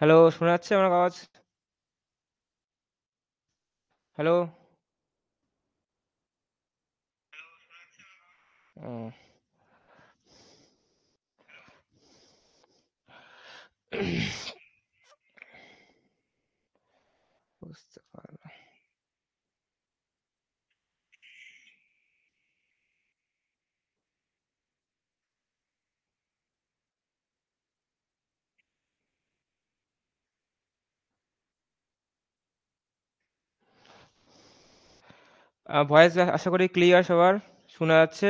Hello, শোনা যাচ্ছে আমার আওয়াজ? হ্যালো? ও বুঝতে পারলাম। ভয়েস আশা করি ক্লিয়ার সবার? শোনা যাচ্ছে?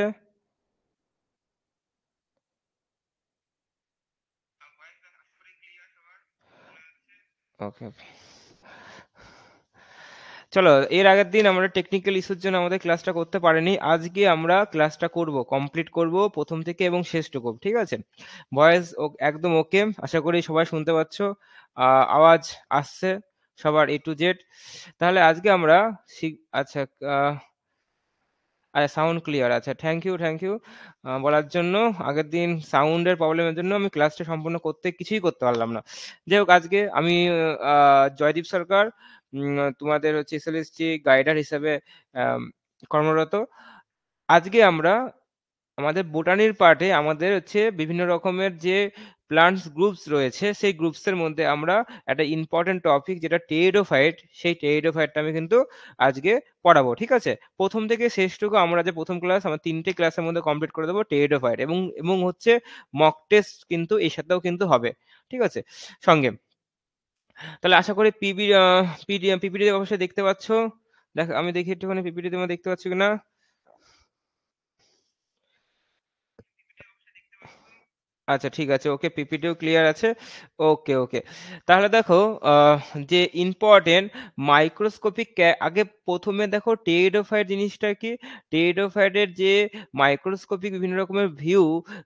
ওকে, ওকে। চলো, এর আগের দিন আমরা টেকনিক্যাল ইস্যুর জন্য আমাদের ক্লাসটা করতে পারিনি। আজকে আমরা ক্লাসটা করব, কমপ্লিট করব ১ম থেকে এবং শেষটুকু। ঠিক আছে? ভয়েস একদম ওকে। আশা করি সবাই শুনতে পাচ্ছ। আ আওয়াজ আসছে সবার A to Z। তাহলে আজকে আমরা আচ্ছা, আ আচ্ছা, সাউন্ড ক্লিয়ার। আচ্ছা, থ্যাংক ইউ, থ্যাংক ইউ বলার জন্য। আগের দিন সাউন্ডের প্রবলেমের জন্য আমি ক্লাসটা সম্পূর্ণ কিছুই করতে পারলাম না। যাই হোক, আজকে আমি আ জয়দীপ সরকার, তোমাদের হচ্ছে এসএলএসটি গাইডার হিসেবে আম কর্মরত। আজকে আমরা আমাদের বোটানির পার্টে আমাদের হচ্ছে বিভিন্ন রকমের যে প্লান্টস গ্রুপস রয়েছে, সেই গ্রুপসের মধ্যে আমরা একটা ইম্পোর্টেন্ট টপিক যেটা টেরিডোফাইট, সেই টেরিডোফাইটটা আমি কিন্তু আজকে পড়াবো। ঠিক আছে? ১ম থেকে শেষটুকু আমরা যে ১ম ক্লাস আমরা ৩ টে ক্লাসের মধ্যে কমপ্লিট করে দেবো টেরিডোফাইট, এবং হচ্ছে মক টেস্ট কিন্তু এর সাথেও কিন্তু হবে। ঠিক আছে? সঙ্গে। তাহলে আশা করি পিপিটি অবশ্যই দেখতে পাচ্ছ। আমি দেখি একটুখানি পিপিটি তোমরা দেখতে পাচ্ছ কিনা? আচ্ছা, ঠিক আছে। ওকে, পিপিটিও ক্লিয়ার আছে। ওকে, ওকে। তাহলে দেখো, যে ইম্পোর্টেন্ট মাইক্রোস্কোপিক আগে ১ম এ দেখো টেরিডোফাইট জিনিসটা কি? টেরিডোফাইট এর যে মাইক্রোস্কোপিক বিভিন্ন রকমের ভিউ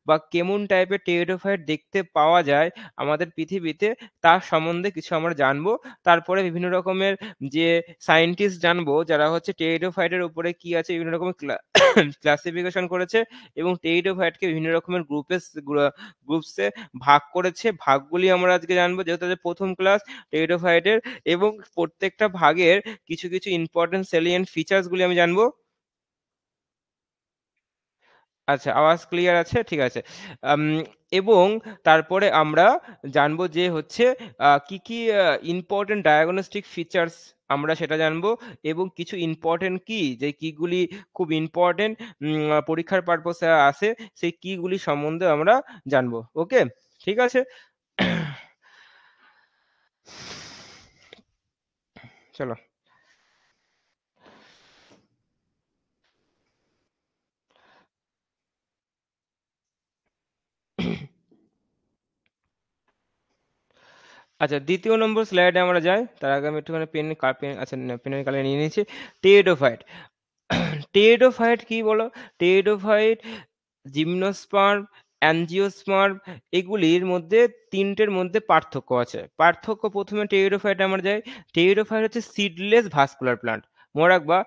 বা কেমন টাইপের টেরিডোফাইট দেখতে পাওয়া যায় আমাদের পৃথিবীতে, তার সম্বন্ধে কিছু আমরা জানবো। তারপরে বিভিন্ন রকমের যে সায়েন্টিস্ট জানবো যারা হচ্ছে টেরিডোফাইট এর উপরে কি আছে বিভিন্ন রকমের ক্লাসিফিকেশন করেছে, এবং টেরিডোফাইটকে বিভিন্ন রকমের গ্রুপসে ভাগ করেছে। ভাগগুলি আমরা আজকে জানবো, যেহেতু আজকে ১ম ক্লাস টেরিডোফাইটের, এবং প্রত্যেকটা ভাগের কিছু, কিছু ইম্পোর্টেন্ট সেলিয়েন্ট ফিচার্স গুলি আমি জানবো। আচ্ছা, আওয়াজ ক্লিয়ার আছে? ঠিক আছে। আম এবং তারপরে আমরা জানবো যে হচ্ছে কি, কি ইম্পোর্টেন্ট ডায়াগনস্টিক ফিচার্স আমরা সেটা জানবো, এবং কিছু ইম্পোর্টেন্ট কি, যে কিগুলি খুব ইম্পোর্টেন্ট পরীক্ষার পারপোজে আসে, সেই কিগুলি সম্বন্ধে আমরা জানবো। ওকে? ঠিক আছে? চলো। আচ্ছা, ২য় নম্বর স্লাইডে আমরা যাই। তার আগে আমি একটুখানি পেন, আচ্ছা, পেনের কালি নিয়ে নিয়েছি। টেরিডোফাইট। টেরিডোফাইট কি বলো? টেরিডোফাইট, জিমনোস্পার্ম, অ্যাঞ্জিওস্পার্ম, এগুলির মধ্যে ৩ টের মধ্যে পার্থক্য আছে। পার্থক্য ১ম এ টেরিডোফাইটে আমরা যাই। টেরিডোফাইট হচ্ছে সিডলেস ভাস্কুলার প্লান্ট। মনে রাখবা,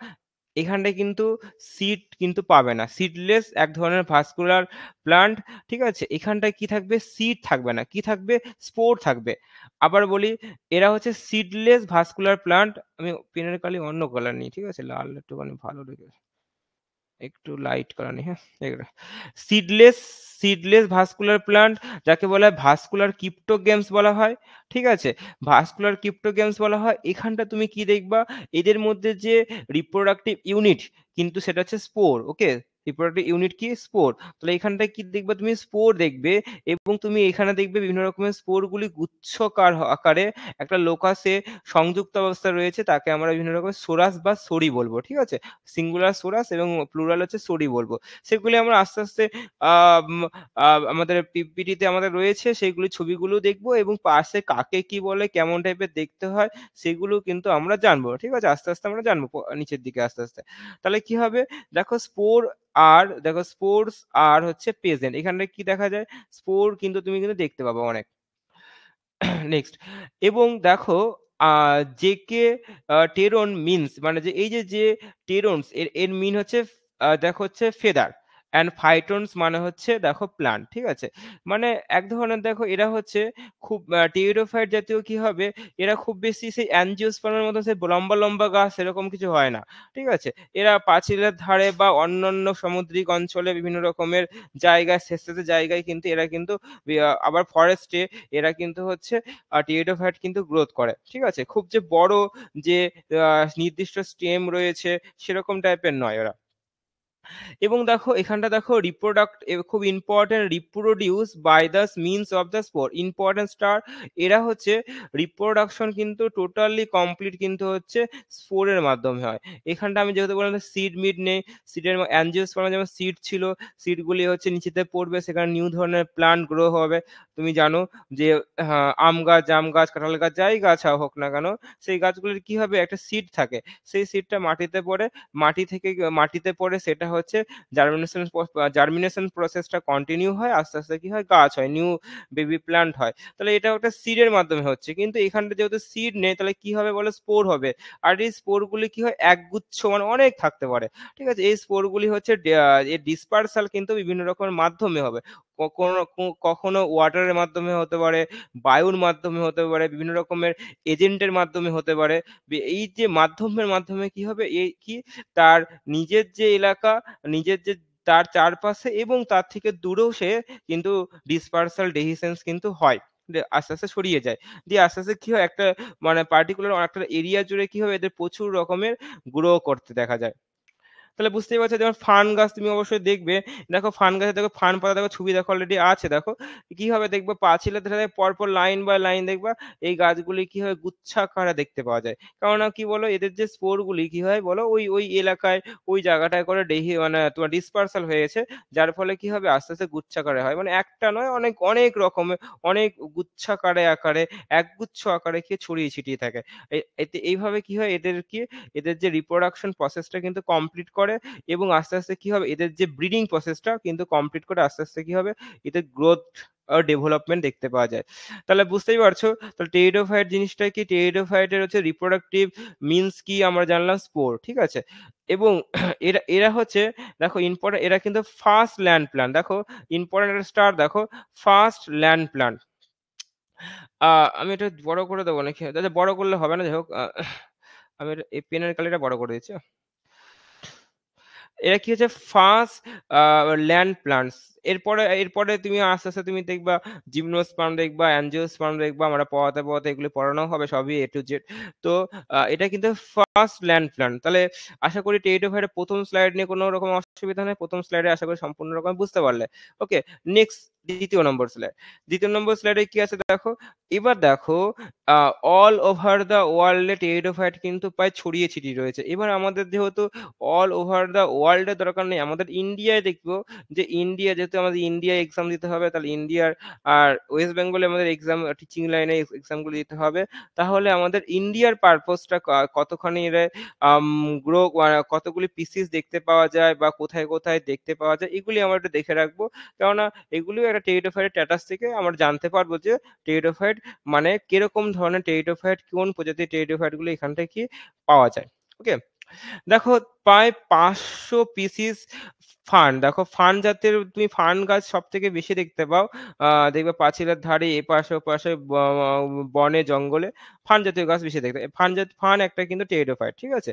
এখানটায় কিন্তু সিড কিন্তু পাবে না। সিডলেস এক ধরনের ভাস্কুলার প্লান্ট। ঠিক আছে? এখানটায় কি থাকবে? সিড থাকবে না। কি থাকবে? স্পোর থাকবে। আবার বলি, এরা হচ্ছে সিডলেস ভাস্কুলার প্লান্ট। আমি পেনের কালি অন্য কালার নিই। ঠিক আছে? লাল একটুখানি ভালো দেখে, একটু লাইট কালার নিই, হ্যাঁ? সিডলেস সিডলেস ভাস্কুলার প্লান্ট, যাকে বলা হয় ভাস্কুলার ক্রিপ্টোগ্যামস বলা হয়। ঠিক আছে? ভাস্কুলার ক্রিপ্টোগ্যামস বলা হয়। এখানটা তুমি কি দেখবা? এদের মধ্যে যে রিপ্রোডাক্টিভ ইউনিট, কিন্তু সেটা হচ্ছে স্পোর। ওকে? রিপ্রোডাক্টিভ ইউনিট কি? স্পোর। তাহলে এখানটায় কি দেখবা? তুমি স্পোর দেখবে, এবং তুমি এখানে দেখবে বিভিন্ন রকমের স্পোরগুলি গুচ্ছকার আকারে একটা লোকাসে সংযুক্ত অবস্থায় রয়েছে। তাকে আমরা বিভিন্ন রকমের সোরাস বা সরি বলবো। ঠিক আছে? সিঙ্গুলার সোরাস এবং প্লুরাল হচ্ছে সরি বলবো। সেগুলি আমরা আস্তে, আস্তে আম আ আমাদের পিপিটিতে আমাদের রয়েছে, সেগুলির ছবিগুলো দেখবো, এবং পাশে কাকে কি বলে, কেমন টাইপের দেখতে হয়, সেগুলো কিন্তু আমরা জানবো। ঠিক আছে? আস্তে, আস্তে আমরা জানবো নিচের দিকে আস্তে, আস্তে। তাহলে কি হবে? দেখো, স্পোর্স আর হচ্ছে প্রেজেন্ট। এখানটায় কি দেখা যায়? স্পোর কিন্তু তুমি কিন্তু দেখতে পাবা অনেক। নেক্সট, এবং দেখো, আ জেকে টেরন মিনস, মানে যে এই যে টেরনস, এর মিন হচ্ছে দেখো হচ্ছে ফেদার। অ্যান্ড ফাইটোনস মানে হচ্ছে দেখো প্লান্ট, ঠিক আছে? মানে এক ধরনের দেখো এরা হচ্ছে খুব টেরিডোফাইট জাতীয় কি হবে, এরা খুব বেশি সেই অ্যাঞ্জিওস্পার্মের মতো সেই লম্বা, লম্বা গাছ সেরকম কিছু হয় না। ঠিক আছে? এরা পাঁচিলের ধারে বা অন্যান্য সামুদ্রিক অঞ্চলে বিভিন্ন রকমের জায়গায় স্যাঁতসেঁতে জায়গায় কিন্তু এরা কিন্তু আবার ফরেস্টে এরা কিন্তু হচ্ছে টেরিডোফাইট কিন্তু গ্রোথ করে। ঠিক আছে? খুব যে বড় যে নির্দিষ্ট স্টেম রয়েছে সেরকম টাইপের নয় ওরা। এবং দেখো এখানটা দেখো খুব important, reproduce by the means of the spore. Important স্টার এরা হচ্ছে রিপ্রোডাকশন কিন্তু টোটালি কমপ্লিট কিন্তু হচ্ছে স্পোরের মাধ্যমে হয়। এখানটা আমি যেহেতু বললাম সিড মিড নেই, সিডের অ্যাঞ্জিওস্পার্মে যেমন সিড ছিল, সিডগুলি হচ্ছে নিচেতে পড়বে, সেখানে নিউ ধরনের প্লান্ট গ্রো হবে। তুমি জানো যে হ্যাঁ, আম গাছ, জাম গাছ, কাঁঠাল গাছ যাই গাছ হোক না কেন, সেই গাছগুলির কি হবে একটা সিড থাকে। সেই সিডটা মাটিতে পড়ে, মাটিতে পড়ে সেটা হচ্ছে জার্মিনেশন প্রসেসটা কন্টিনিউ হয়। আস্তে, আস্তে কি হয় গাছ হয়, নিউ বেবি প্লান্ট হয়। তাহলে এটাও একটা সিডের মাধ্যমে হচ্ছে। কিন্তু এখানটা যেহেতু সিড নেই তাহলে কি হবে বলো স্পোর হবে। আর এই স্পোরগুলি কি হয় একগুচ্ছ মানে অনেক থাকতে পারে। ঠিক আছে? এই স্পোরগুলি হচ্ছে এর ডিসপার্সাল কিন্তু বিভিন্ন রকমের মাধ্যমে হবে। কখনো ওয়াটারের মাধ্যমে হতে পারে, বায়ুর মাধ্যমে হতে পারে, বিভিন্ন রকমের এজেন্টের মাধ্যমে হতে পারে। এই যে মাধ্যমের মাধ্যমে কি হবে এই কি তার নিজের যে এলাকা, নিজের যে তার চারপাশে এবং তার থেকে দূরেও সে কিন্তু ডিসপার্সাল ডেহিসেন্স কিন্তু হয়। আস্তে, আস্তে ছড়িয়ে যায়। দিয়ে আস্তে, আস্তে কি হয় একটা মানে পার্টিকুলার একটা এরিয়া জুড়ে কি হবে এদের প্রচুর রকমের গ্রো করতে দেখা যায়। তাহলে বুঝতেই পারছো যেমন ফার্ন গাছ তুমি অবশ্যই দেখবে। দেখো ফার্ন গাছে দেখো ফার্ন পাতা দেখো ছবি দেখো অলরেডি আছে দেখো। কি হবে দেখবে পাঁচিলের ধারে পরপর লাইন বাই লাইন দেখবা এই গাছগুলি কি হয় গুচ্ছাকারে দেখতে পাওয়া যায়। কেননা কি বলো এদের যে স্পোর গুলি কি হয় বলো ওই এলাকায় ওই জায়গাটায় করে মানে তোমার ডিসপার্সাল হয়ে গেছে। যার ফলে কি হবে আস্তে, আস্তে গুচ্ছাকারে হয়। মানে একটা নয় অনেক, অনেক রকমের অনেক গুচ্ছাকারে আকারে একগুচ্ছ আকারে কি ছড়িয়ে ছিটিয়ে থাকে। এতে এইভাবে কি হয় এদের যে রিপ্রোডাকশন প্রসেসটা কিন্তু কমপ্লিট করে এবং আস্তে, আস্তে কি হবে এদের যে ব্রিডিং প্রসেসটা কিন্তু কমপ্লিট করে আস্তে, আস্তে কি হবে এদের গ্রোথ ডেভেলপমেন্ট দেখতে পাওয়া যায়। তাহলে বুঝতেই পারছো তাহলে টেরিডোফাইট জিনিসটা কি? টেরিডোফাইটের হচ্ছে রিপ্রোডাক্টিভ মিনস কি আমরা জানলাম স্পোর, ঠিক আছে? এবং এরা এরা হচ্ছে দেখো ইম্পোর্টেন্ট এরা কিন্তু ফার্স্ট ল্যান্ড প্ল্যান্ট দেখো ইম্পোর্টেন্ট একটা স্টার দেখো ফার্স্ট ল্যান্ড প্ল্যান্ট। আ আমি এটা বড় করে দেবো নাকি? আচ্ছা বড় করলে হবে না যাই হোক আমি এই পেনের কালিটা বড় করে দিচ্ছি। এরা কি হচ্ছে ফার্স্ট আ ল্যান্ড প্লান্টস। এরপরে তুমি আস্তে, আস্তে তুমি দেখবা জিমনোস্পার্ম দেখবা, অ্যাঞ্জিওস্পার্ম দেখবা। আমরা পড়াতে, পড়াতে এগুলো পড়ানো হবে সবই A to Z। তো এটা কিন্তু ফার্স্ট ল্যান্ড প্লান্ট। তাহলে আশা করি টেরিডোফাইটের ১ম স্লাইড নিয়ে কোনো রকম অসুবিধা নেই। ১ম স্লাইডে আশা করি সম্পূর্ণ রকম বুঝতে পারলে। ওকে, নেক্সট ২য় নম্বর স্লাইড। ২য় নম্বর স্লাইডে কি আছে দেখো। এবার দেখো আ অল ওভার দ্যা ওয়ার্ল্ড এ টেরিডোফাইট কিন্তু প্রায় ছড়িয়ে ছিটিয়ে রয়েছে। এবার আমাদের যেহেতু অল ওভার দ্য ওয়ার্ল্ড এর দরকার নেই। আমাদের ইন্ডিয়ায় দেখবো যে ইন্ডিয়া যেহেতু আমাদের ইন্ডিয়ায় এক্সাম দিতে হবে তাহলে ইন্ডিয়ার আর ওয়েস্ট বেঙ্গলে আমাদের এক্সাম টিচিং লাইনে এক্সাম গুলো দিতে হবে। তাহলে আমাদের ইন্ডিয়ার পারপোজটা কতখানি এর আম গ্রো কতগুলি পিসিস দেখতে পাওয়া যায় বা কোথায়, কোথায় দেখতে পাওয়া যায় এগুলি আমরা একটু দেখে রাখবো। কেননা এগুলিও একটা টেরিডোফাইটের স্ট্যাটাস থেকে আমরা জানতে পারবো যে টেরিডোফাইট মানে কিরকম ধরনের টেরিডোফাইট কোন প্রজাতির টেরিডোফাইট গুলো এখান থেকে পাওয়া যায়। ওকে? দেখো প্রায় ৫০০ পিসিস ফার্ন দেখো ফার্ন জাতের তুমি ফার্ন গাছ সবথেকে বেশি দেখতে পাও। দেখবে পাঁচিলের ধারে এপাশে ওপাশে বনে জঙ্গলে ফার্ন জাতীয় গাছ বেশি দেখতে ফার্ন একটা কিন্তু টেরিডোফাইট, ঠিক আছে?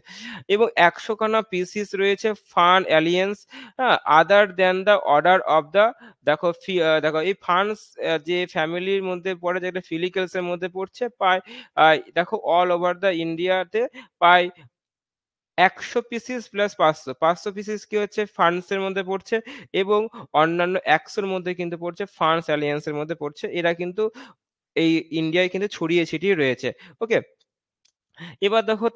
এবং ১০০ খানা পিসিস রয়েছে ফার্ন অ্যালিয়েন্স, হ্যাঁ? Other than the order of the দেখো এই ফার্নস যে ফ্যামিলির মধ্যে পড়ে যেটা ফিলিকেলস এর মধ্যে পড়ছে প্রায় আ দেখো অল ওভার দ্য ইন্ডিয়াতে প্রায় ১০০ পিসিস প্লাস ৫০০। ৫০০ পিসিস কি হচ্ছে ফান্ডস এর মধ্যে পড়ছে এবং অন্যান্য ১০০ র মধ্যে কিন্তু পড়ছে ফান্ডস অ্যালিয়ান্স এর মধ্যে পড়ছে। এরা কিন্তু এই ইন্ডিয়ায় কিন্তু ছড়িয়ে ছিটিয়ে রয়েছে। ওকে? এবার দেখো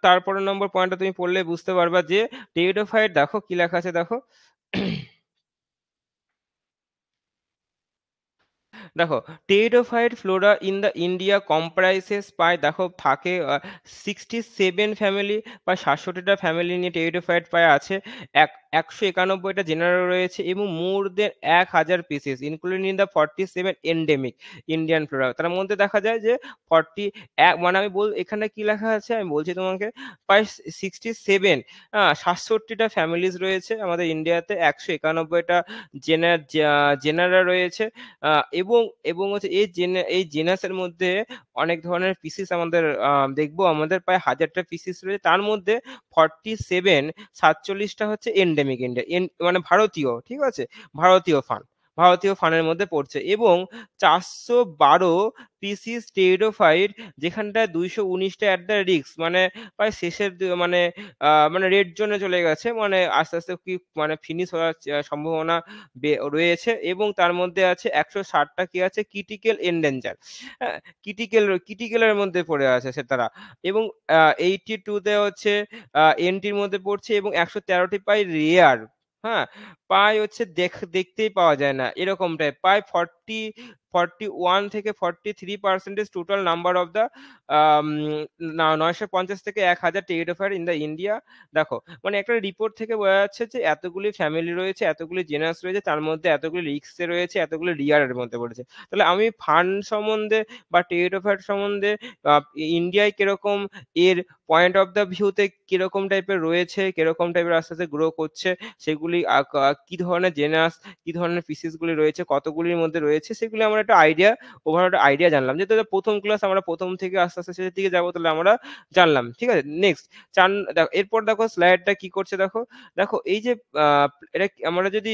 তারপরের নম্বর পয়েন্টটা তুমি পড়লে বুঝতে পারবা যে টেরিডোফাইট দেখো কি লেখা আছে দেখো। দেখো pteridophyte flora in the India comprises প্রায় দেখো থাকে 67 ফ্যামিলি বা ৬৭টা ফ্যামিলি নিয়ে টেরিডোফাইট প্রায় আছে। 191টা জেনারেল রয়েছে এবং মোর দেন 1000 pieces including in the 47 endemic Indian Flora. তার মধ্যে দেখা যায় যে 40 মানে আমি এখানে কি লেখা আছে আমি বলছি তোমাকে, প্রায় 67 67টা ফ্যামিলিজ রয়েছে আমাদের ইন্ডিয়াতে, 191টা জেনারা রয়েছে। এবং হচ্ছে এই জেনাসের মধ্যে অনেক ধরনের পিসিস আমাদের দেখবো আমাদের প্রায় 1000টা পিসিস রয়েছে। তার মধ্যে 47 47টা হচ্ছে এন্ডেমিক ইন্ডিয়া মানে ভারতীয়, ঠিক আছে? ভারতীয় ফান্ড, ভারতীয় ফান্ডের মধ্যে পড়ছে এবং 412 পিসিস টেরিডোফাইট, যেখানটায় 219টা অ্যাট দ্য রিস্ক, মানে প্রায় শেষের মানে রেড জোনে চলে গেছে, মানে আস্তে আস্তে কি মানে ফিনিশ হওয়ার সম্ভাবনা রয়েছে এবং তার মধ্যে আছে 160টা কি আছে ক্রিটিক্যাল এন্ডেঞ্জার, হ্যাঁ? ক্রিটিক্যালের মধ্যে পড়ে আছে সে তারা, এবং 82 তে হচ্ছে এনটির মধ্যে পড়ছে এবং 113টি প্রায় রেয়ার, হ্যাঁ? প্রায় হচ্ছে দেখতেই পাওয়া যায় না এরকম টাইপ, প্রায় 41 থেকে 43% টোটাল নাম্বার অফ দ্য 950 থেকে 1000 টেরিডোফায়ার ইন দ্য ইন্ডিয়া। দেখো, মানে একটা রিপোর্ট থেকে বোঝা যাচ্ছে যে এতগুলি ফ্যামিলি রয়েছে, এতগুলি জেনাস রয়েছে, তার মধ্যে এতগুলি রিস্কে রয়েছে, এতগুলি রিয়ারের মধ্যে পড়েছে। তাহলে আমি ফান্ড সম্বন্ধে বা টেরিডোফায়ার সম্বন্ধে ইন্ডিয়ায় কিরকম এর পয়েন্ট অফ দ্য ভিউতে কিরকম টাইপের রয়েছে, কিরকম টাইপের আস্তে আস্তে গ্রো করছে, সেগুলি কি ধরনের জেনাস, কি ধরনের পিসিস গুলি রয়েছে, কতগুলির মধ্যে রয়েছে, সেগুলি আমরা একটা আইডিয়া, ওভারঅল একটা আইডিয়া জানলাম। যেহেতু এটা প্রথম ক্লাস, আমরা প্রথম থেকে আস্তে আস্তে শেষের দিকে যাবো, তাহলে আমরা জানলাম, ঠিক আছে? নেক্সট দেখো, এরপর দেখো স্লাইডটা কি করছে, দেখো দেখো এই যে এটা আমরা যদি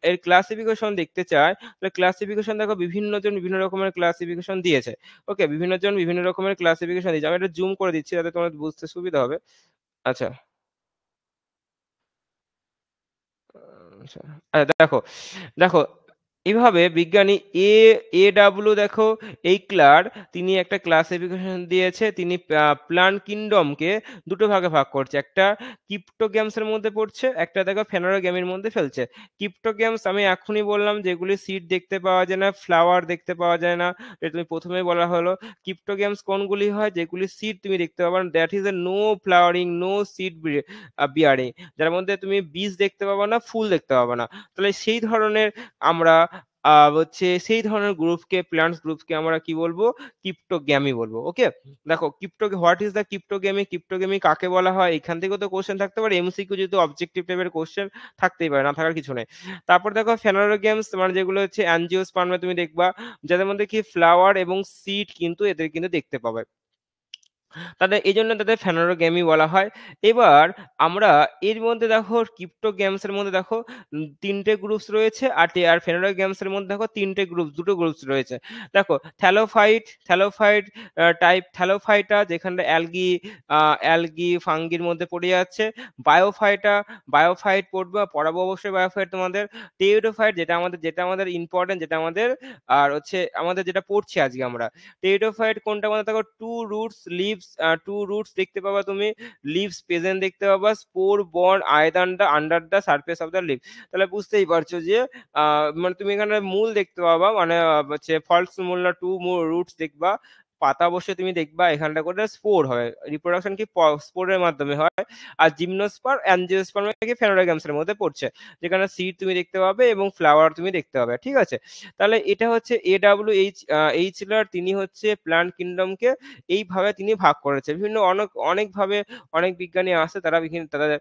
এর ক্লাসিফিকেশন দেখতে চাই, তাহলে ক্লাসিফিকেশন দেখো বিভিন্ন জন বিভিন্ন রকমের ক্লাসিফিকেশন দিয়েছে। ওকে, বিভিন্ন জন বিভিন্ন রকমের ক্লাসিফিকেশন দিয়েছে। আমি এটা জুম করে দিচ্ছি যাতে তোমার বুঝতে সুবিধা হবে। আচ্ছা, আচ্ছা, দেখো দেখো এভাবে বিজ্ঞানী এডাব্লিউ দেখো এইক্লার, তিনি একটা ক্লাসিফিকেশন দিয়েছে। তিনি প্লান্ট কিংডমকে দুটো ভাগে ভাগ করছে, একটা ক্রিপ্টোগ্যামসের মধ্যে পড়ছে, একটা দেখো ফেনোরোগ্যামির মধ্যে ফেলছে। ক্রিপ্টোগ্যামস আমি এখনই বললাম যেগুলি সিড দেখতে পাওয়া যায় না, ফ্লাওয়ার দেখতে পাওয়া যায় না, এটা তুমি প্রথমেই বলা হলো। ক্রিপ্টোগ্যামস কোনগুলি হয়, যেগুলি সিড তুমি দেখতে পাবা না, that is a no flowering, no seed bearing, যার মধ্যে তুমি বীজ দেখতে পাবা না, ফুল দেখতে পাবা না। তাহলে সেই ধরনের আমরা হচ্ছে সেই ধরনের গ্রুপকে, প্ল্যান্টস গ্রুপকে আমরা কি বলবো, ক্রিপ্টোগ্যামি বলবো। ওকে, দেখো হোয়াট ইজ দ্য ক্রিপ্টোগ্যামি, ক্রিপ্টোগ্যামি কাকে বলা হয়, এখান থেকেও তো কোশ্চেন থাকতে পারে, এমসিকিউ যেহেতু অবজেক্টিভ টাইপের কোশ্চেন থাকতেই পারে, না থাকার কিছু নেই। তারপর দেখো ফেনোরোগ্যামস, মানে যেগুলো হচ্ছে অ্যাঞ্জিওস্পার্মে তুমি দেখবা, যাদের মধ্যে কি ফ্লাওয়ার এবং সিড কিন্তু এদের কিন্তু দেখতে পাবে, তাদের এই জন্য তাদের ফেনোরোগ্যামি বলা হয়। এবার আমরা এর মধ্যে দেখো ক্রিপ্টোগ্যামস এর মধ্যে দেখো তিনটে গ্রুপস রয়েছে, আর ফেনোরোগ্যামস এর মধ্যে দেখো তিনটে গ্রুপ, দুটো গ্রুপস রয়েছে। দেখো থ্যালোফাইট টাইপ, থ্যালোফাইটা যেখানটা অ্যালগি ফাঙ্গির মধ্যে পড়ে যাচ্ছে। বায়োফাইটা, বায়োফাইট পড়বে, পড়াবো অবশ্যই বায়োফাইট তোমাদের। টেরিডোফাইট যেটা আমাদের ইম্পর্টেন্ট, যেটা আমাদের আর হচ্ছে আমাদের যেটা পড়ছি আজকে আমরা, টেরিডোফাইট কোনটা মধ্যে দেখো টু রুটস দেখতে পাবা তুমি, লিভস প্রেজেন্ট দেখতে পাবা, স্পোর বর্ন আয়দানটা under the surface of the leaf. তাহলে বুঝতেই পারছো যে মানে তুমি এখানে মূল দেখতে পাবা, মানে হচ্ছে ফলস মূল না, টু রুটস দেখবা। পাতা অবশ্যই তুমি দেখবা, এখানটা করে স্পোর হয়, রিপ্রোডাকশন কি স্পোরের মাধ্যমে হয়। আর জিমনোস্পার অ্যাঞ্জিওস্পার্ম কি ফেনোরোগ্যামস এর মধ্যে পড়ছে, যেখানে সিড তুমি দেখতে পাবে এবং ফ্লাওয়ার তুমি দেখতে পাবে, ঠিক আছে? তাহলে এটা হচ্ছে এইচলার, তিনি হচ্ছে প্ল্যান্ট কিংডমকে এইভাবে তিনি ভাগ করেছে। বিভিন্ন অনেকভাবে অনেক বিজ্ঞানী আছে, তারা বিভিন্ন তাদের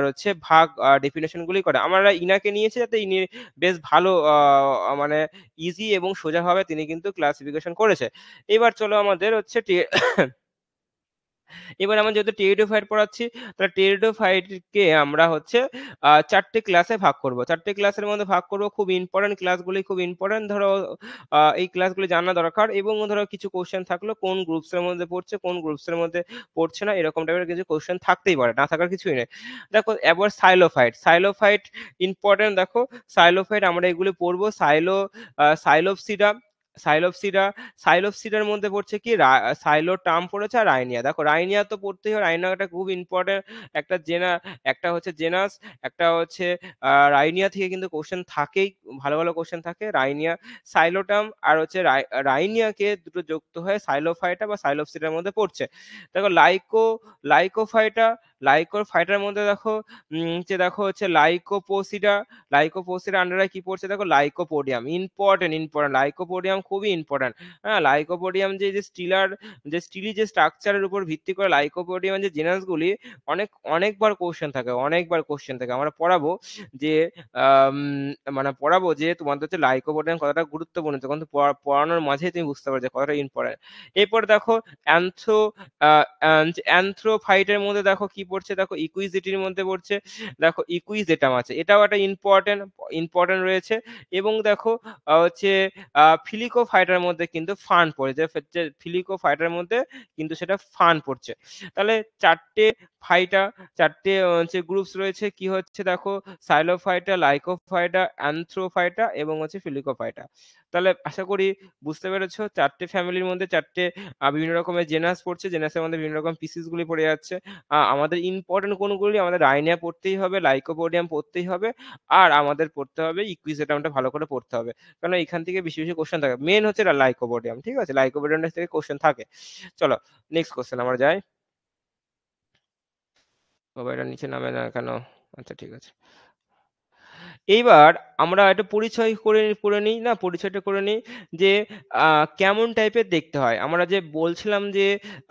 হচ্ছে ভাগ ডেফিনেশন গুলি করে। আমরা ইনাকে নিয়েছি যাতে ইনি বেশ ভালো মানে ইজি এবং সোজাভাবে তিনি কিন্তু ক্লাসিফিকেশন করেছে। এবার চলো আমাদের হচ্ছে এবার আমরা যেহেতু টেরিডোফাইট পড়াচ্ছি, তাহলে টেরিডোফাইটকে আমরা হচ্ছে 4টে ক্লাসে ভাগ করব। 4টে ক্লাসের মধ্যে ভাগ করব, খুব ইম্পর্টেন্ট ক্লাসগুলি, খুব ইম্পর্টেন্ট। ধরো এই ক্লাসগুলি জানা দরকার, এবং ধরো কিছু কোশ্চেন থাকলো কোন গ্রুপস এর মধ্যে পড়ছে, কোন গ্রুপস এর মধ্যে পড়ছে না, এরকম টাইপের কিছু কোশ্চেন থাকতেই পারে, না থাকার কিছুই নেই। দেখো এবার সাইলোফাইট ইম্পর্টেন্ট। দেখো সাইলোফাইট আমরা এগুলি পড়বো, সাইলোপসিডা, সাইলোপসিডা সাইলোপসিডার মধ্যে পড়ছে কি সাইলোটার্ম পড়েছে, আর রাইনিয়া। দেখো রাইনিয়া তো পড়তেই হয়, রাইনিয়াটা খুব ইম্পর্টেন্ট একটা একটা হচ্ছে জেনাস, একটা হচ্ছে রাইনিয়া থেকে কিন্তু কোশ্চেন থাকেই, ভালো ভালো কোশ্চেন থাকে। রাইনিয়া, সাইলোটার্ম আর হচ্ছে রাইনিয়াকে দুটো যুক্ত হয়ে সাইলোফাইটা বা সাইলোপসিডার মধ্যে পড়ছে। দেখো লাইকোফাইটা, লাইকোফাইটার মধ্যে দেখো যে দেখো হচ্ছে লাইকোপোসিডা আন্ডারে কি পড়ছে দেখো লাইকোপোডিয়াম। ইম্পর্টেন্ট লাইকোপোডিয়াম খুবই ইম্পর্টেন্ট। হ্যাঁ, লাইকোপোডিয়াম যে স্টিলি যে স্ট্রাকচারের উপর ভিত্তি করে লাইকোপোডিয়াম যে জেনাসগুলি অনেকবার কোশ্চেন থাকে আমরা পড়াবো যে আম, মানে পড়াবো যে তোমাদের হচ্ছে লাইকোপোডিয়াম কতটা গুরুত্বপূর্ণ, তখন তো পড়ানোর মাঝেই তুমি বুঝতে পারছো কতটা ইম্পর্টেন্ট। এরপর দেখো অ্যান্থ্রো অ্যানথ্রোফাইটের মধ্যে দেখো কি পড়ছে দেখো ইকুইজিটির মধ্যে পড়ছে দেখো ইকুইজেটাম আছে, এটাও একটা ইম্পর্টেন্ট রয়েছে। এবং দেখো হচ্ছে ফিলিকোফাইটার মধ্যে কিন্তু ফান পড়ে যে ফিলিকোফাইটার মধ্যে কিন্তু সেটা ফান পড়ছে। তাহলে চারটে ফাইটা চারটে হচ্ছে গ্রুপস রয়েছে কি হচ্ছে দেখো সাইলোফাইটা, লাইকোফাইটা, অ্যানথ্রোফাইটা এবং হচ্ছে ফিলিকোফাইটা। তাহলে আশা করি বুঝতে পেরেছো চারটে ফ্যামিলির মধ্যে চারটে বিভিন্ন রকমের জেনাস পড়ছে, জেনাসের মধ্যে বিভিন্ন রকম পিসিস গুলি পড়ে যাচ্ছে। আমাদের ইম্পর্টেন্ট কোনগুলি আমাদের রাইনিয়া পড়তেই হবে, লাইকোপোডিয়াম পড়তেই হবে, আর আমাদের পড়তে হবে ইকুইজেটামটা ভালো করে পড়তে হবে, কারণ এখান থেকে বেশি বেশি কোশ্চেন থাকে। মেন হচ্ছে লাইকোপোডিয়াম, ঠিক আছে, লাইকোপোডিয়াম থেকে কোশ্চেন থাকে। চলো নেক্সট কোশ্চেন আমরা যাই। বাবা এটা নিচে নামে না কেন? আচ্ছা ঠিক আছে। এইবার আমরা একটা পরিচয় করে নিই না, পরিচয়টা করে নিই যে কেমন টাইপের দেখতে হয়। আমরা যে বলছিলাম যে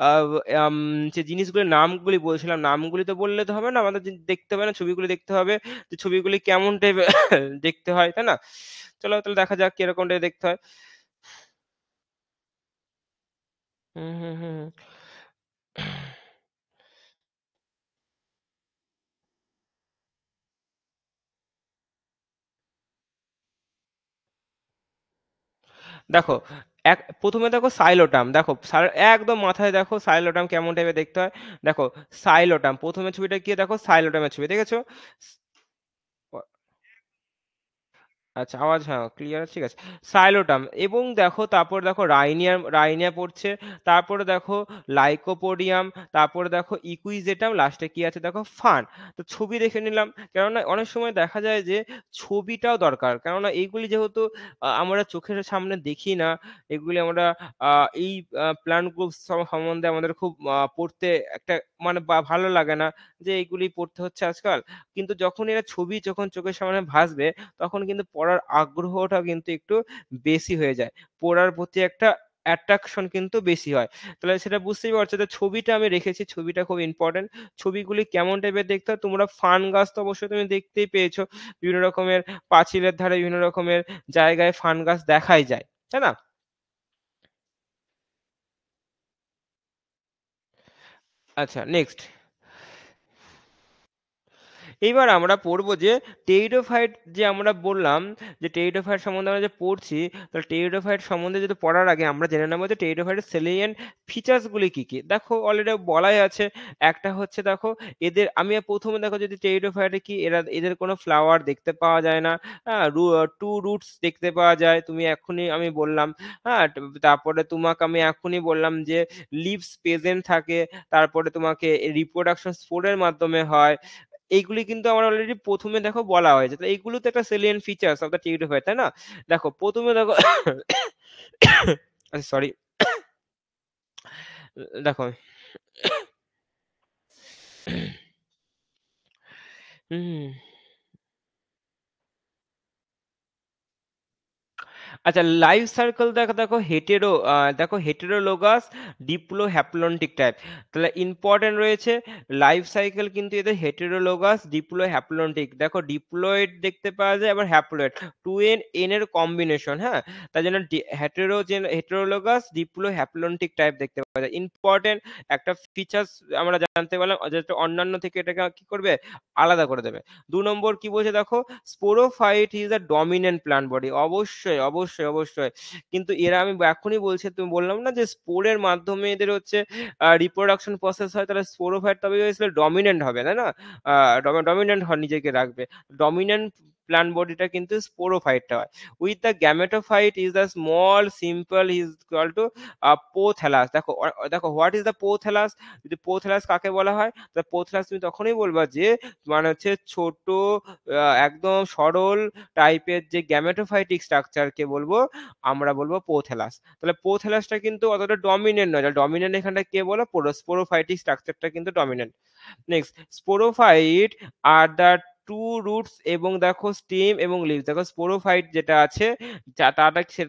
আহ, আম, যে জিনিসগুলোর নামগুলি বলছিলাম, নামগুলি তো বললে তো হবে না, আমাদের দেখতে হবে না, ছবিগুলি দেখতে হবে যে ছবিগুলি কেমন টাইপের দেখতে হয়, তাই না? চলো তাহলে দেখা যাক কিরকম টাইপের দেখতে হয়। হুম হুম হুম হুম। দেখো প্রথমে দেখো সাইলোটাম, দেখো একদম মাথায় দেখো সাইলোটাম কেমন টাইপের দেখতে হয়। দেখো সাইলোটাম প্রথমে ছবিটা কি দেখো সাইলোটামের ছবি দেখেছো? আচ্ছা আওয়াজ হ্যাঁ ক্লিয়ার ঠিক আছে। সাইলোটাম এবং দেখো তারপর দেখো রাইনিয়া পড়ছে, তারপরে দেখো লাইকোপোডিয়াম, তারপরে দেখো ইকুইজেটাম, লাস্টে কি আছে দেখো ফান। তো ছবি দেখে নিলাম, কেননা অনেক সময় দেখা যায় যে ছবিটাও দরকার, কেননা এইগুলি যেহেতু আমরা চোখের সামনে দেখি না, এগুলি আমরা এই প্ল্যান্ট গ্রুপ সম্বন্ধে আমাদের খুব পড়তে একটা মানে ভালো লাগে না যে এইগুলি পড়তে হচ্ছে আজকাল। কিন্তু যখন এরা ছবি যখন চোখের সামনে ভাসবে, তখন কিন্তু পড়ার আগ্রহটা কিন্তু একটু বেশি হয়ে যায়, পড়ার প্রতি একটা অ্যাট্রাকশন কিন্তু বেশি হয়। তাহলে সেটা বুঝতেই পারছো যে ছবিটা আমি রেখেছি, ছবিটা খুব ইম্পর্টেন্ট। ছবিগুলি কেমন টাইপের দেখতে হয়, তোমরা ফান গাছ তো অবশ্যই তুমি দেখতেই পেয়েছো, বিভিন্ন রকমের পাঁচিলের ধারে বিভিন্ন রকমের জায়গায় ফান গাছ দেখাই যায়, তাই না? আচ্ছা নেক্সট, এইবার আমরা পড়বো যে টেরিডোফাইট, যে আমরা বললাম যে টেরিডোফাইট সম্বন্ধে আমরা যে পড়ছি, তাহলে টেরিডোফাইট সম্বন্ধে যদি পড়ার আগে আমরা জেনে নেবো যে টেরিডোফাইটের সেলিয়েন্ট ফিচার্স গুলি কি কি। দেখো অলরেডি বলাই আছে, একটা হচ্ছে দেখো এদের আমি প্রথমে দেখো যদি টেরিডোফাইটে কি এদের কোনো ফ্লাওয়ার দেখতে পাওয়া যায় না। হ্যাঁ, টু রুটস দেখতে পাওয়া যায়, তুমি এখনই আমি বললাম। হ্যাঁ, তারপরে তোমাকে আমি এখনই বললাম যে লিভস প্রেজেন্ট থাকে, তারপরে তোমাকে রিপ্রোডাকশন স্পোরের মাধ্যমে হয়। এইগুলি কিন্তু আমার অলরেডি প্রথমে দেখো বলা হয়েছে, তো এইগুলো তো একটা সেলিয়েন্ট ফিচার্স অফ দ্য টিউটোফাইট, তাই না? দেখো প্রথমে দেখো আচ্ছা সরি, দেখো হুম, আচ্ছা লাইফ সার্কেল দেখো, দেখো হেটেরোলোগাস ডিপ্লো হ্যাপ্লন্টিক টাইপ। তাহলে ইম্পর্টেন্ট রয়েছে লাইফ সাইকেল কিন্তু এদের হেটেরোলোগাস ডিপ্লো হ্যাপ্লন্টিক, দেখো ডিপ্লয়েড দেখতে পাওয়া যায় আবার হ্যাপ্লয়েড, টু এন এন এর কম্বিনেশন। হ্যাঁ, তাই জন্য হেটেরোলোগাস ডিপ্লো হ্যাপ্লন্টিক টাইপ দেখতে পাওয়া যায়। ইম্পর্টেন্ট একটা ফিচার্স আমরা জানতে পারলাম, যেটা অন্যান্য থেকে এটাকে কি করবে, আলাদা করে দেবে। 2 নম্বর কি বলছে দেখো, sporophyte is a dominant plant body. অবশ্যই অবশ্যই অবশ্যই, কিন্তু এরা আমি এখনই বলছি, তুমি বললাম না যে স্পোরের মাধ্যমে এদের হচ্ছে রিপ্রোডাকশন প্রসেস হয়, তাহলে স্পোরোফাইট তবে ডমিনেন্ট হবে, তাই না? ডমিনেন্ট নিজেকে রাখবে। ডমিনেন্ট প্ল্যান্ট বডিটা কিন্তু স্পোরোফাইটটা হয়। With the gametophyte is the small simple is equal to prothallus. দেখো দেখো হোয়াট ইজ দ্য পোথ্যালাস? যদি পোথ্যালাস কাকে বলা হয়, তা পোথ্যালাস তুমি তখনই বলবা যে মানে হচ্ছে ছোট একদম সরল টাইপের যে গ্যামেটোফাইটিক স্ট্রাকচারকে বলবো, আমরা বলবো পোথ্যালাস। তাহলে পোথ্যালাসটা কিন্তু অতটা ডমিনেন্ট নয়, ডমিনেন্ট এখানটা কে বলো, স্পোরোফাইটিক স্ট্রাকচারটা কিন্তু ডমিনেন্ট। নেক্সট, স্পোরোফাইট আর দ্য টু রুটস এবং দেখো স্টেম এবং লিভস। দেখো স্পোরোফাইট যেটা আছে